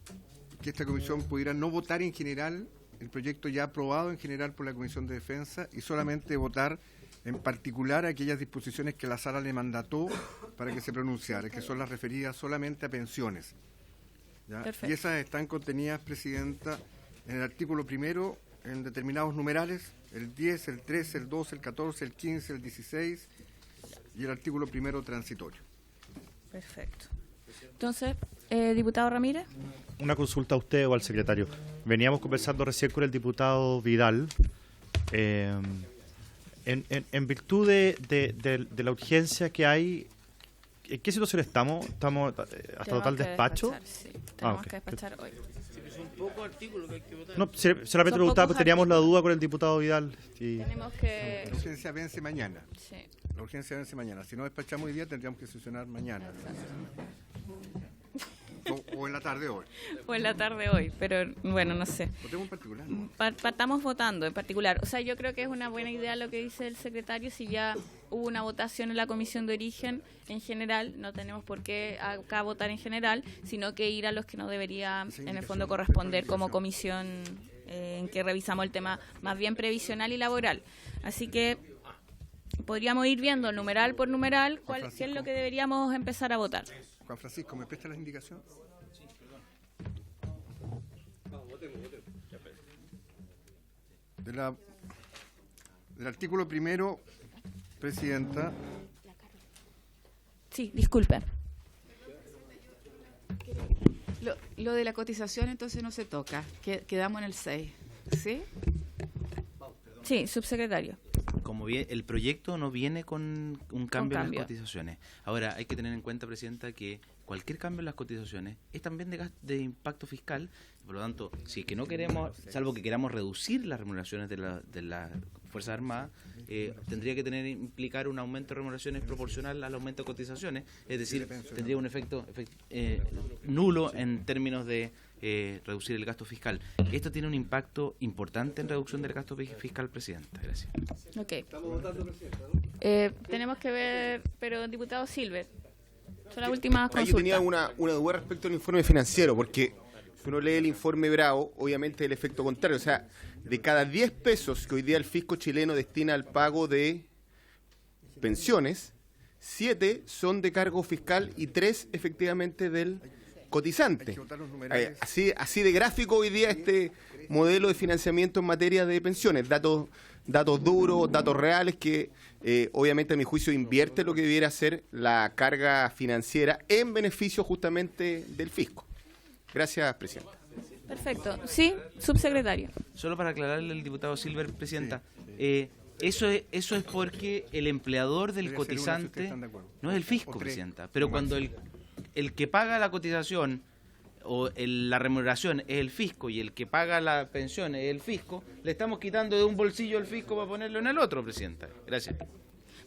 que esta comisión pudiera no votar en general el proyecto ya aprobado en general por la Comisión de Defensa y solamente votar en particular aquellas disposiciones que la Sala le mandató para que se pronunciara, que son las referidas solamente a pensiones. ¿Ya? Y esas están contenidas, Presidenta, en el artículo primero, en determinados numerales, el 10, el 13, el 12, el 14, el 15, el 16 y el artículo primero transitorio. Perfecto. Entonces, diputado Ramírez. Una consulta a usted o al secretario. Veníamos conversando recién con el diputado Vidal. En virtud de la urgencia que hay, ¿en qué situación estamos? ¿Estamos hasta total despacho? Sí, tenemos que despachar hoy. Son pocos artículos que hay que votar. No, solamente preguntaba, porque teníamos la duda con el diputado Vidal. Tenemos que... La urgencia vence mañana. Sí. La urgencia vence mañana. Si no despachamos hoy día, tendríamos que sesionar mañana. O en la tarde hoy. O en la tarde hoy, pero bueno, no sé. Votemos en particular, ¿no? Estamos votando en particular. O sea, yo creo que es una buena idea lo que dice el secretario. Si ya hubo una votación en la comisión de origen en general, no tenemos por qué acá votar en general, sino que ir a los que no debería en el fondo corresponder como comisión en que revisamos el tema más bien previsional y laboral. Así que podríamos ir viendo numeral por numeral qué es lo que deberíamos empezar a votar. Juan Francisco, ¿me presta la indicación? Del artículo primero, Presidenta. Sí, disculpen. Lo de la cotización entonces no se toca, quedamos en el 6, ¿sí? Sí, subsecretario. Como bien, el proyecto no viene con un cambio en las cotizaciones. Ahora, hay que tener en cuenta, Presidenta, que cualquier cambio en las cotizaciones es también de impacto fiscal. Por lo tanto, si es que no queremos, salvo que queramos reducir las remuneraciones de las Fuerzas Armadas, tendría que implicar un aumento de remuneraciones proporcional al aumento de cotizaciones. Es decir, tendría un efecto nulo en términos de reducir el gasto fiscal. Esto tiene un impacto importante en reducción del gasto fiscal, Presidenta. Gracias. Ok. Tenemos que ver, pero diputado Silver, son las últimas consultas. Yo tenía una duda respecto al informe financiero, porque si uno lee el informe Bravo, obviamente el efecto contrario. O sea, de cada 10 pesos que hoy día el fisco chileno destina al pago de pensiones, 7 son de cargo fiscal y 3 efectivamente del cotizante. Así de gráfico hoy día este modelo de financiamiento en materia de pensiones. Datos duros, datos reales que obviamente a mi juicio invierte lo que debiera ser la carga financiera en beneficio justamente del fisco. Gracias, Presidenta. Perfecto. Sí, subsecretario. Solo para aclararle al diputado Silver, Presidenta, eso es porque el empleador del cotizante no es el fisco, Presidenta, pero cuando el que paga la cotización o la remuneración es el fisco y el que paga la pensión es el fisco, le estamos quitando de un bolsillo al fisco para ponerlo en el otro, Presidenta. Gracias.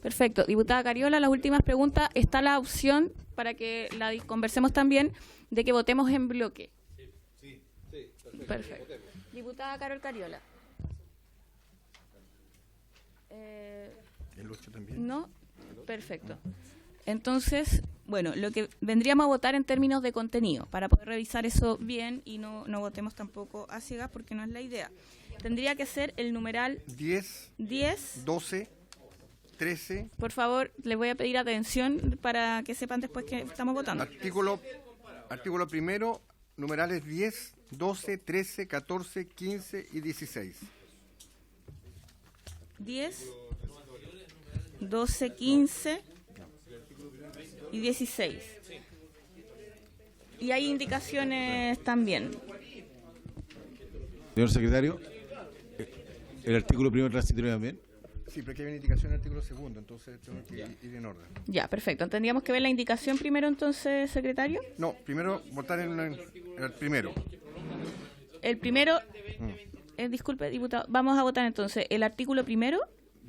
Perfecto. Diputada Cariola, las últimas preguntas. Está la opción, para que la conversemos también, de que votemos en bloque. Sí, perfecto. Diputada Carol Cariola. ¿El 8 también? No, perfecto. Entonces, bueno, lo que vendríamos a votar en términos de contenido, para poder revisar eso bien y no votemos tampoco a ciegas, porque no es la idea. Tendría que ser el numeral 10, 12, 13. Por favor, les voy a pedir atención para que sepan después que estamos votando. Artículo primero, numerales 10, 12, 13, 14, 15 y 16. 10, 12, 15 y 16. Y hay indicaciones también. Señor secretario, ¿el artículo primero transitorio también? Sí, pero aquí hay una indicación en el artículo segundo, entonces tengo que ir en orden. Ya, perfecto. ¿Tendríamos que ver la indicación primero entonces, secretario? No, primero votar en el primero. El primero, disculpe, diputado, vamos a votar entonces el artículo primero.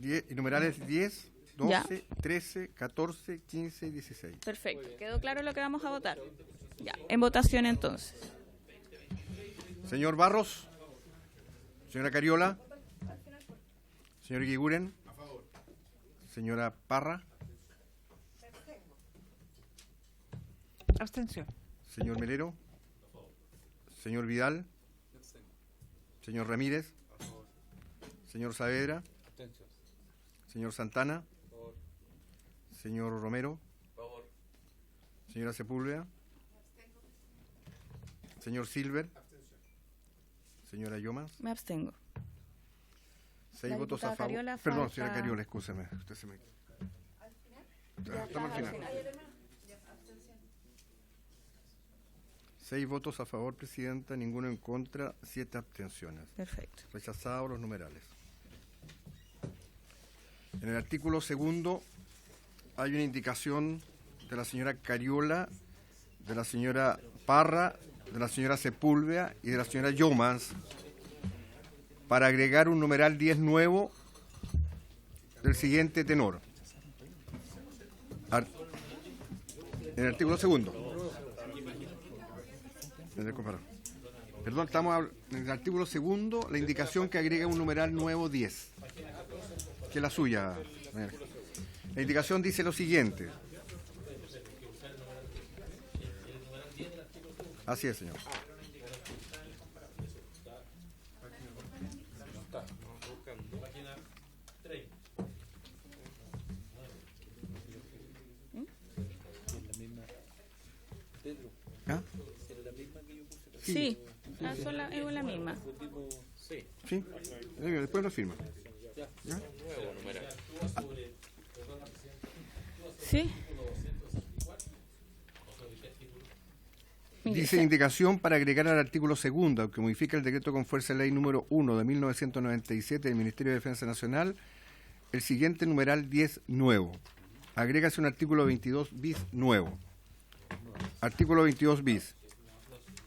Y numerales 10, 12, ya. 13, 14, 15 y 16. Perfecto. ¿Quedó claro lo que vamos a votar? Ya, en votación entonces. Señor Barros. Señora Cariola. Señor Guiguren. Señora Parra. Abstención. Señor Melero. Señor Vidal. Señor Ramírez. Señor Saavedra. Señor Santana. Señor Romero. Señora Sepúlveda. Señor Silver. Señora Yomas. Me abstengo. 6 La votos a diputada favor. Cariola Perdón, falta- señora Cariola, escúcheme. Usted se me... Estamos al final. 6 votos a favor, Presidenta, ninguno en contra, 7 abstenciones. Perfecto. Rechazados los numerales. En el artículo segundo hay una indicación de la señora Cariola, de la señora Parra, de la señora Sepúlveda y de la señora Yomas para agregar un numeral 10 nuevo del siguiente tenor. En el artículo segundo. Perdón, estamos en el artículo segundo, la indicación que agrega un numeral nuevo 10, que es la suya. La indicación dice lo siguiente. Así es, señor. ¿Ah? Sí, es la misma. Sí, después lo firma. ¿Ya? Sí. Dice indicación para agregar al artículo segundo, que modifica el decreto con fuerza de ley número 1 de 1997 del Ministerio de Defensa Nacional, el siguiente numeral 10 nuevo. Agrégase un artículo 22 bis nuevo. Artículo 22 bis.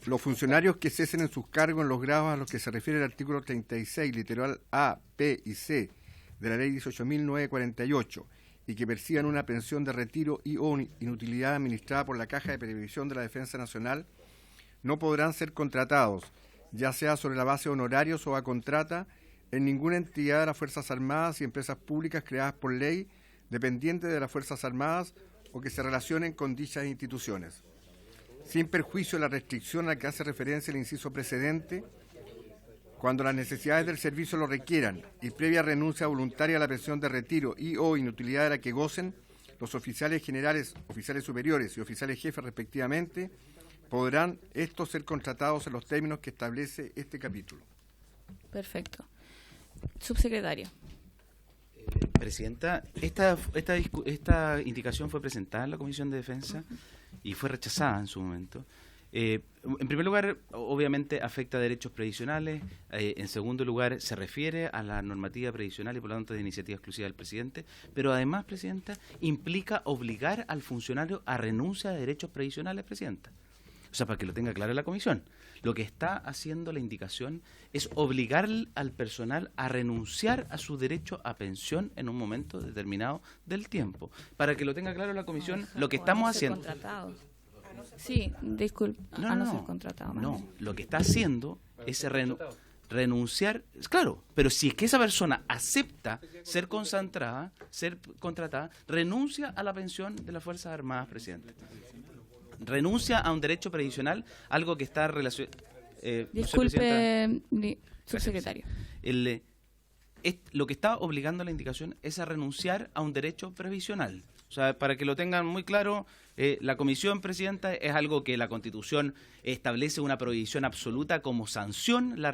Los funcionarios que cesen en sus cargos en los grados a los que se refiere el artículo 36, literal A, P y C de la ley 18.948 y que perciban una pensión de retiro y o inutilidad administrada por la Caja de Previsión de la Defensa Nacional, no podrán ser contratados, ya sea sobre la base de honorarios o a contrata, en ninguna entidad de las Fuerzas Armadas y empresas públicas creadas por ley, dependientes de las Fuerzas Armadas o que se relacionen con dichas instituciones. Sin perjuicio de la restricción a la que hace referencia el inciso precedente, cuando las necesidades del servicio lo requieran y previa renuncia voluntaria a la pensión de retiro y o inutilidad de la que gocen, los oficiales generales, oficiales superiores y oficiales jefes respectivamente, podrán estos ser contratados en los términos que establece este capítulo. Perfecto. Subsecretario. Presidenta, esta indicación fue presentada en la Comisión de Defensa y fue rechazada en su momento. En primer lugar, obviamente afecta a derechos previsionales. En segundo lugar, se refiere a la normativa previsional y por lo tanto de iniciativa exclusiva del presidente. Pero además, Presidenta, implica obligar al funcionario a renuncia a derechos previsionales, Presidenta. O sea, para que lo tenga claro la Comisión. Lo que está haciendo la indicación es obligar al personal a renunciar a su derecho a pensión en un momento determinado del tiempo. Para que lo tenga claro la Comisión, lo que estamos haciendo... Sí, disculpe, no ser contratado. No, lo que está haciendo es renunciar, claro, pero si es que esa persona acepta ser contratada, renuncia a la pensión de las Fuerzas Armadas, Presidente. Renuncia a un derecho previsional, algo que está relacionado... Disculpe, subsecretario. Lo que está obligando la indicación es a renunciar a un derecho previsional. O sea, para que lo tengan muy claro, la Comisión, Presidenta, es algo que la Constitución establece una prohibición absoluta como sanción, la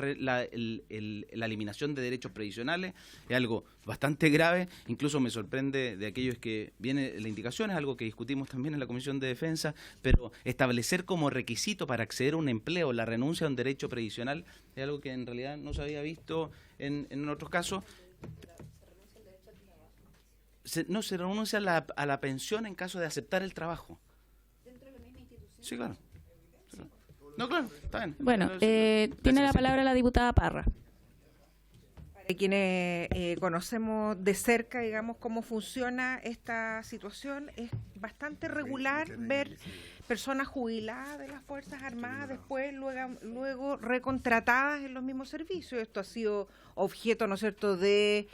eliminación de derechos previsionales, es algo bastante grave, incluso me sorprende de aquellos que viene la indicación, es algo que discutimos también en la Comisión de Defensa, pero establecer como requisito para acceder a un empleo la renuncia a un derecho previsional es algo que en realidad no se había visto en otros casos. Se renuncia a la pensión en caso de aceptar el trabajo. ¿Dentro de la misma institución? Sí, claro. No, claro, está bien. Bueno, tiene la palabra la diputada Parra. Para quienes conocemos de cerca, digamos, cómo funciona esta situación, es bastante regular ver personas jubiladas de las Fuerzas Armadas después luego recontratadas en los mismos servicios. Esto ha sido objeto, ¿no es cierto?, de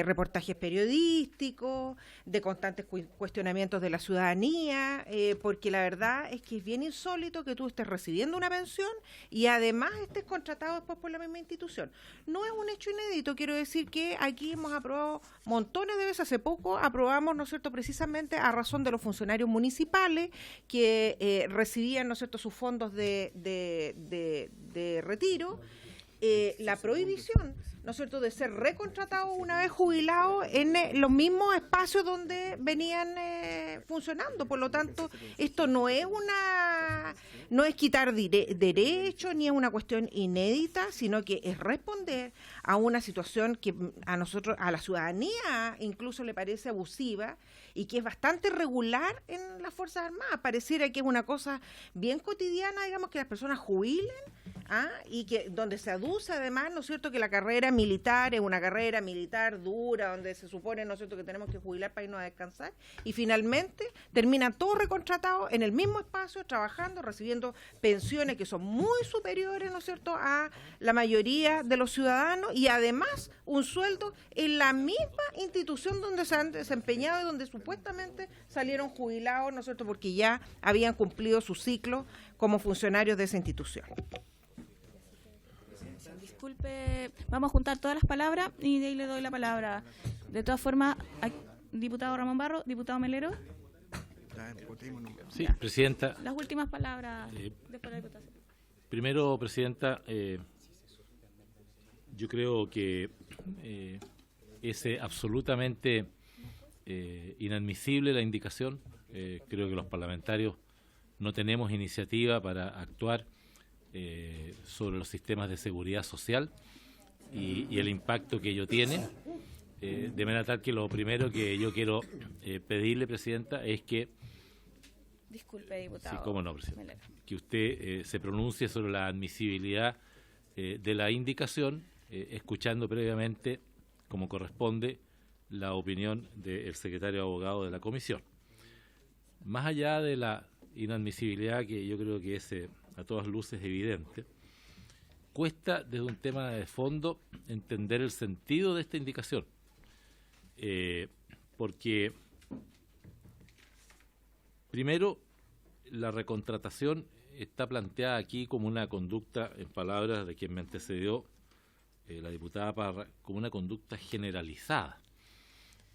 reportajes periodísticos, de constantes cuestionamientos de la ciudadanía, porque la verdad es que es bien insólito que tú estés recibiendo una pensión y además estés contratado después por la misma institución. No es un hecho inédito, quiero decir que aquí hemos aprobado montones de veces, hace poco aprobamos, ¿no es cierto?, precisamente a razón de los funcionarios municipales que recibían, ¿no es cierto?, sus fondos de retiro, la prohibición, ¿no es cierto?, de ser recontratado una vez jubilado en los mismos espacios donde venían funcionando. Por lo tanto, esto no es quitar derechos ni es una cuestión inédita, sino que es responder a una situación que a nosotros, a la ciudadanía incluso le parece abusiva y que es bastante regular en las Fuerzas Armadas. Pareciera que es una cosa bien cotidiana, digamos, que las personas jubilen, y que donde se aduce además, ¿no es cierto?, que la carrera militar es una carrera militar dura, donde se supone, ¿no es cierto?, que tenemos que jubilar para irnos a descansar, y finalmente terminan todos recontratados en el mismo espacio, trabajando, recibiendo pensiones que son muy superiores, ¿no es cierto?, a la mayoría de los ciudadanos, y además un sueldo en la misma institución donde se han desempeñado y donde supuestamente salieron jubilados, ¿no es cierto?, porque ya habían cumplido su ciclo como funcionarios de esa institución. Disculpe, vamos a juntar todas las palabras y de ahí le doy la palabra. De todas formas, diputado Ramón Barro, diputado Melero. Sí, presidenta. Las últimas palabras después de la diputación. Primero, presidenta, yo creo que es absolutamente inadmisible la indicación. Creo que los parlamentarios no tenemos iniciativa para actuar sobre los sistemas de seguridad social y el impacto que ello tiene, de manera tal que lo primero que yo quiero pedirle, presidenta, es que disculpe, diputado. Sí, cómo no, presidenta, que usted se pronuncie sobre la admisibilidad de la indicación, escuchando previamente, como corresponde, la opinión del secretario abogado de la comisión. Más allá de la inadmisibilidad, que yo creo que es a todas luces evidente, cuesta desde un tema de fondo entender el sentido de esta indicación, porque primero la recontratación está planteada aquí como una conducta, en palabras de quien me antecedió, la diputada Parra, como una conducta generalizada.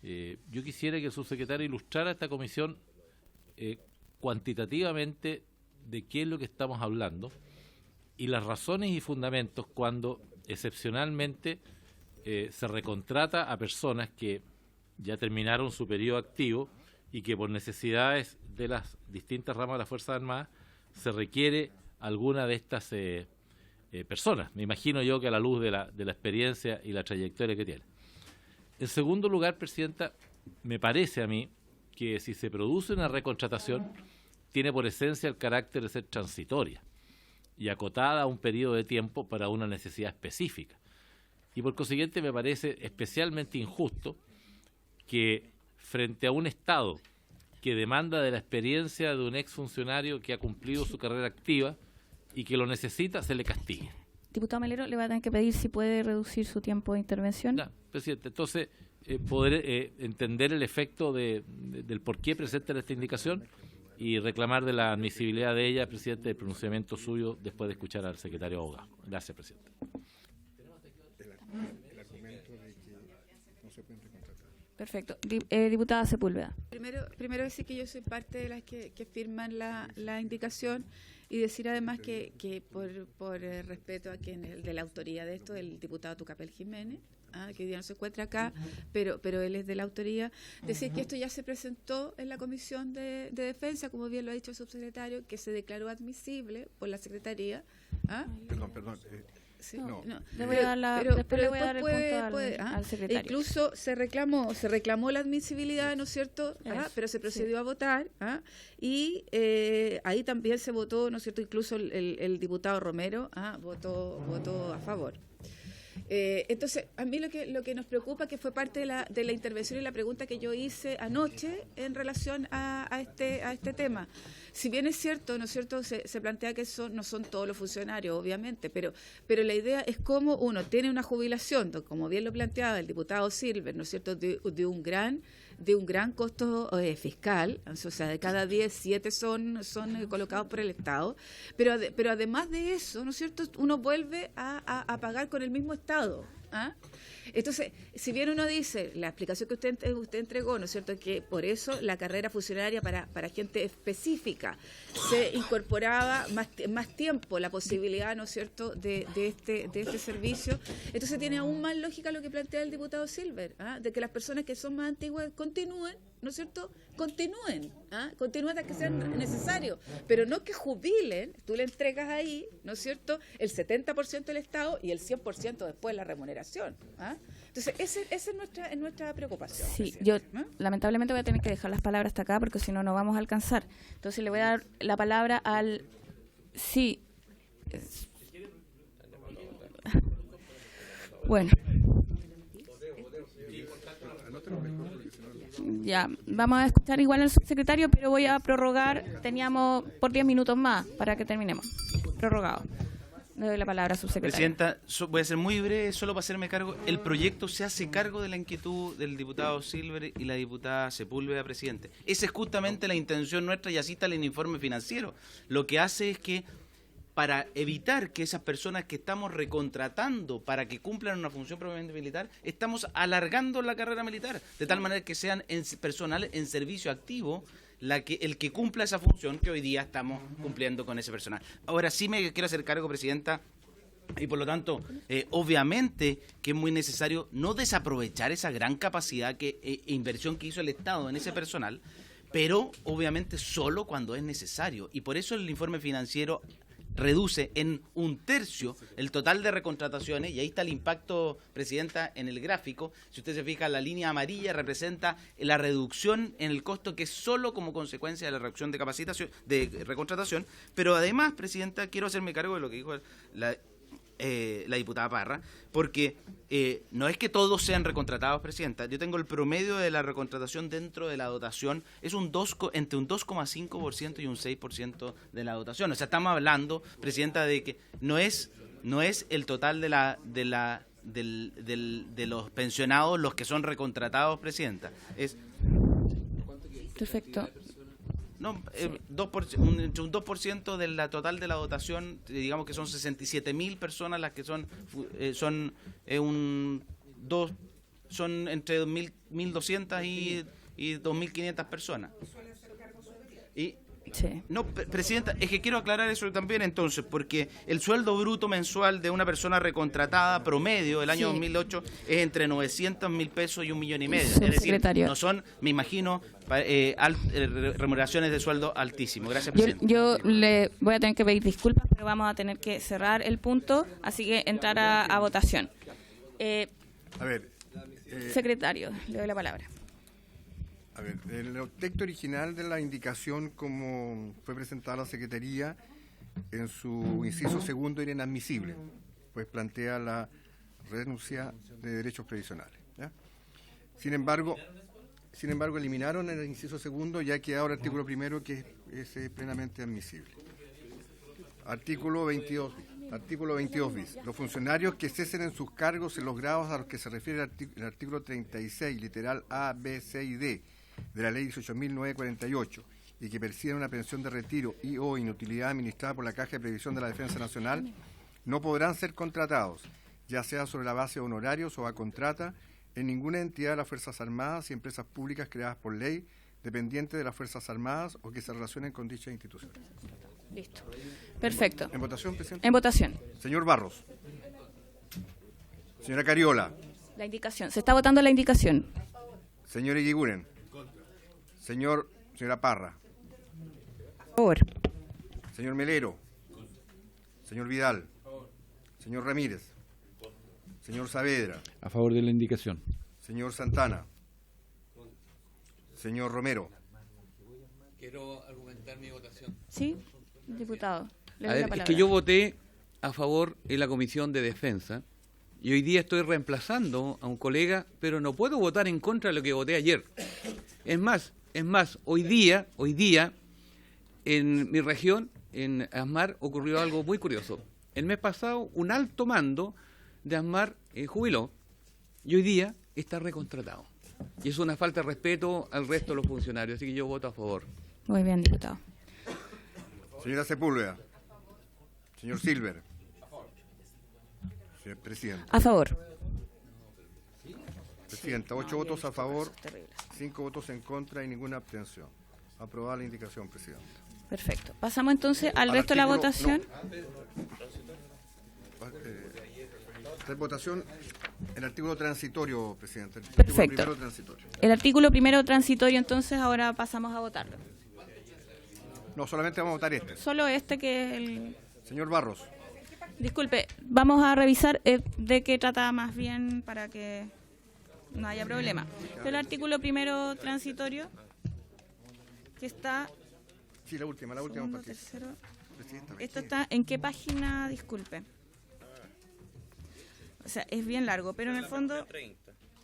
Yo quisiera que el subsecretario ilustrara a esta comisión cuantitativamente de qué es lo que estamos hablando y las razones y fundamentos cuando excepcionalmente se recontrata a personas que ya terminaron su periodo activo y que por necesidades de las distintas ramas de las Fuerzas Armadas se requiere alguna de estas personas. Me imagino yo que a la luz de la experiencia y la trayectoria que tiene. En segundo lugar, presidenta, me parece a mí que si se produce una recontratación, tiene por esencia el carácter de ser transitoria y acotada a un periodo de tiempo para una necesidad específica. Y por consiguiente me parece especialmente injusto que frente a un Estado que demanda de la experiencia de un exfuncionario que ha cumplido su carrera activa y que lo necesita, se le castigue. Diputado Melero, le va a tener que pedir si puede reducir su tiempo de intervención. Ya, presidente, entonces poder entender el efecto del por qué presenta esta indicación y reclamar de la admisibilidad de ella, presidente, el pronunciamiento suyo después de escuchar al secretario abogado. Gracias, presidente. El argumento de que no se pueden recontratar. Perfecto. Diputada Sepúlveda. Primero decir que yo soy parte de las que firman la indicación y decir además que por respeto a quien es de la autoría de esto, el diputado Tucapel Jiménez, que hoy día no se encuentra acá, pero él es de la autoría, decir que esto ya se presentó en la Comisión de Defensa, como bien lo ha dicho el subsecretario, que se declaró admisible por la Secretaría. Perdón. Sí, no. Le voy a dar después le voy a dar el punto al secretario. Incluso se reclamó la admisibilidad, ¿no es cierto? Pero se procedió a votar, y ahí también se votó, ¿no es cierto? Incluso el diputado Romero votó a favor. Entonces, a mí lo que nos preocupa, que fue parte de la intervención y la pregunta que yo hice anoche en relación a este tema. Si bien es cierto, ¿no es cierto?, se plantea que no son todos los funcionarios, obviamente, pero la idea es cómo uno tiene una jubilación, como bien lo planteaba el diputado Silver, ¿no es cierto?, de un gran costo fiscal, o sea, de cada 10, 7 son colocados por el Estado, pero además de eso, ¿no es cierto?, uno vuelve a pagar con el mismo Estado. ¿Ah? Entonces, si bien uno dice, la explicación que usted entregó, ¿no es cierto?, que por eso la carrera funcionaria para gente específica se incorporaba más tiempo la posibilidad, ¿no es cierto?, de este servicio, entonces tiene aún más lógica lo que plantea el diputado Silver, ¿ah?, de que las personas que son más antiguas continúen, ¿no es cierto?, continúen hasta que sea necesario, pero no que jubilen. Tú le entregas ahí, ¿no es cierto?, el 70% del Estado y el 100% después la remuneración. ¿Ah? Entonces, esa es nuestra preocupación. Sí, yo lamentablemente voy a tener que dejar las palabras hasta acá porque si no, no vamos a alcanzar. Entonces le voy a dar la palabra al... Sí. Bueno. Ya, vamos a escuchar igual al subsecretario, pero voy a prorrogar, teníamos por 10 minutos más para que terminemos. Prorrogado. Le doy la palabra a subsecretario. Presidenta, voy a ser muy breve, solo para hacerme cargo. El proyecto se hace cargo de la inquietud del diputado Silver y la diputada Sepúlveda, presidente. Esa es justamente la intención nuestra y así está en el informe financiero. Lo que hace es que para evitar que esas personas que estamos recontratando para que cumplan una función propiamente militar, estamos alargando la carrera militar, de tal manera que sean personal en servicio activo el que cumpla esa función que hoy día estamos cumpliendo con ese personal. Ahora sí me quiero hacer cargo, presidenta, y por lo tanto, obviamente que es muy necesario no desaprovechar esa gran capacidad e inversión que hizo el Estado en ese personal, pero obviamente solo cuando es necesario. Y por eso el informe financiero reduce en 1/3 el total de recontrataciones, y ahí está el impacto, presidenta, en el gráfico. Si usted se fija, la línea amarilla representa la reducción en el costo, que es solo como consecuencia de la reducción de capacitación, de recontratación. Pero además, presidenta, quiero hacerme cargo de lo que dijo la diputada Parra, porque no es que todos sean recontratados, presidenta. Yo tengo el promedio de la recontratación dentro de la dotación, es entre un 2,5% y un 6% de la dotación. O sea, estamos hablando, presidenta, de que no es el total de los pensionados los que son recontratados, presidenta. Es perfecto. No, entre un 2% de la total de la dotación, digamos que son 67.000 personas las que son entre 1.200 y 2.500 personas. Sí. No, presidenta, es que quiero aclarar eso también entonces, porque el sueldo bruto mensual de una persona recontratada promedio del año 2008 es entre 900.000 pesos y 1,5 millones. Es decir, no son, me imagino, remuneraciones de sueldo altísimo. Gracias, presidenta. Yo le voy a tener que pedir disculpas, pero vamos a tener que cerrar el punto, así que entrar a votación. Secretario, le doy la palabra. A ver, el texto original de la indicación como fue presentada a la Secretaría, en su inciso segundo era inadmisible, pues plantea la renuncia de derechos previsionales, ¿ya? Sin embargo, eliminaron el inciso segundo, ya que ahora el artículo primero que es plenamente admisible. Artículo 22 bis. Los funcionarios que cesen en sus cargos en los grados a los que se refiere el artículo 36, literal A, B, C y D, de la Ley 18.948 y que perciben una pensión de retiro y o inutilidad administrada por la Caja de Previsión de la Defensa Nacional, no podrán ser contratados, ya sea sobre la base de honorarios o a contrata, en ninguna entidad de las Fuerzas Armadas y empresas públicas creadas por ley, dependientes de las Fuerzas Armadas o que se relacionen con dicha institución. Listo. Perfecto. ¿En votación, presidente? En votación. Señor Barros. Señora Cariola. La indicación. Se está votando la indicación. Señor Eguiguren. Señora Parra. A favor. Señor Melero. Señor Vidal. Señor Ramírez. Señor Saavedra. A favor de la indicación. Señor Santana. Señor Romero. Quiero argumentar mi votación. Sí, diputado. Le doy A ver, la palabra. es que yo voté a favor en la Comisión de Defensa y hoy día estoy reemplazando a un colega, pero no puedo votar en contra de lo que voté ayer. Es más, hoy día, en mi región, en ASMAR, ocurrió algo muy curioso. El mes pasado, un alto mando de ASMAR jubiló, y hoy día está recontratado. Y es una falta de respeto al resto de los funcionarios, así que yo voto a favor. Muy bien, diputado. Señora Sepúlveda. Señor Silver. Señor presidente. A favor. Presidenta, 8 votos a favor, 5 votos en contra y ninguna abstención. Aprobada la indicación, presidenta. Perfecto. Pasamos entonces al resto de la votación. Votación, el artículo transitorio, presidente. Perfecto. Artículo primero transitorio. El artículo primero transitorio, entonces ahora pasamos a votarlo. No, solamente vamos a votar este. Solo este que es el... Señor Barros. Disculpe, vamos a revisar de qué trata más bien para que no haya problema. El artículo primero transitorio, que está... Sí, la última segundo, partida. Tercero. Presidenta, ¿Esto está en qué página? Disculpe. O sea, es bien largo, pero en el fondo...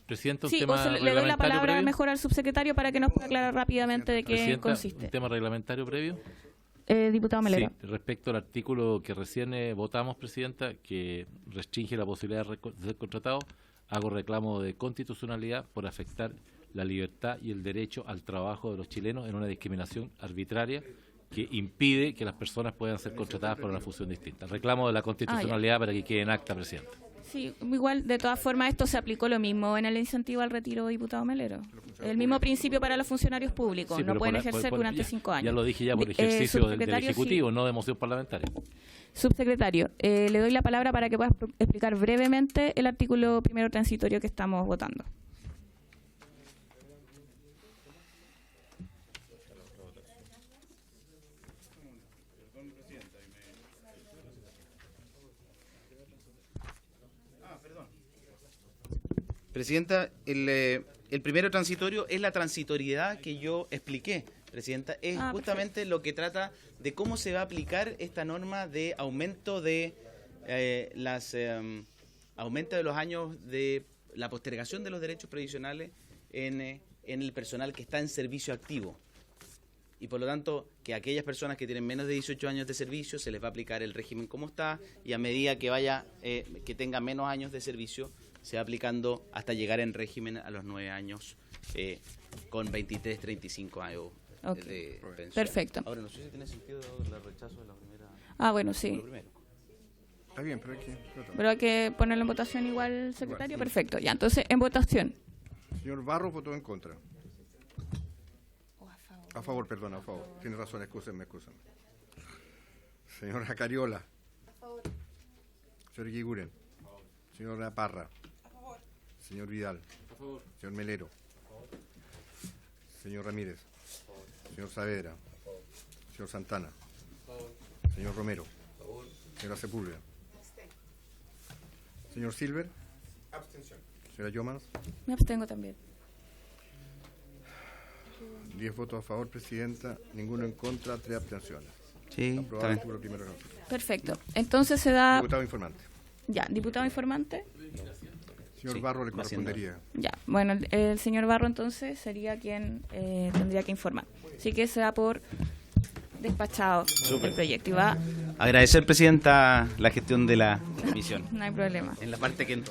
Presidenta, un sí, tema o sea, le doy la reglamentario palabra previo. mejor al subsecretario para que nos pueda aclarar rápidamente de qué Presidenta, consiste. un tema reglamentario previo. Diputado Melero. Sí, respecto al artículo que recién votamos, Presidenta, que restringe la posibilidad de ser contratado, hago reclamo de constitucionalidad por afectar la libertad y el derecho al trabajo de los chilenos en una discriminación arbitraria que impide que las personas puedan ser contratadas por una función distinta. Reclamo de la constitucionalidad para que quede en acta, Presidenta. Sí, igual, de todas formas, esto se aplicó lo mismo en el incentivo al retiro, diputado Melero. El mismo principio para los funcionarios públicos, Sí, no pueden por- ejercer por- durante ya- 5 años. Ya lo dije ya por ejercicio del subsecretario, Ejecutivo, sí. no de moción parlamentaria. Subsecretario, le doy la palabra para que puedas explicar brevemente el artículo primero transitorio que estamos votando. Presidenta, el primero transitorio es la transitoriedad que yo expliqué, Presidenta. Es justamente lo que trata de cómo se va a aplicar esta norma de aumento de aumento de los años de la postergación de los derechos previsionales en el personal que está en servicio activo. Y por lo tanto, que aquellas personas que tienen menos de 18 años de servicio se les va a aplicar el régimen como está, y a medida que que tenga menos años de servicio, se va aplicando hasta llegar en régimen a los 9 años con 23, 35 años de pensión. Perfecto. Ahora, no sé si tiene sentido el rechazo de la primera. Bueno, sí. Está bien, pero hay que... Pero hay que ponerlo en votación igual, secretario. Perfecto. Ya, entonces, en votación. Señor Barros votó en contra. A favor, perdón, a favor. Tiene razón, excúsenme. Señora Cariola. A favor. Señor Guiguren. Señora Parra. A favor. Señor Vidal. A favor. Señor Melero. A favor. Señor Ramírez. A favor. Señor Saavedra. A favor. Señor Santana. A favor. Señor Romero. A favor. Señora Sepúlveda. Señor Silver. Abstención. Señora Yomans. Me abstengo también. 10 votos a favor, Presidenta, ninguno en contra, 3 abstenciones. Sí, aprobado el artículo primero. Perfecto. Entonces se da... Diputado informante. Ya, diputado informante. Señor Barro le correspondería. Ya, bueno, el señor Barro entonces sería quien tendría que informar. Así que se da por despachado el proyecto y va... Agradecer, Presidenta, la gestión de la comisión. No hay problema. En la parte que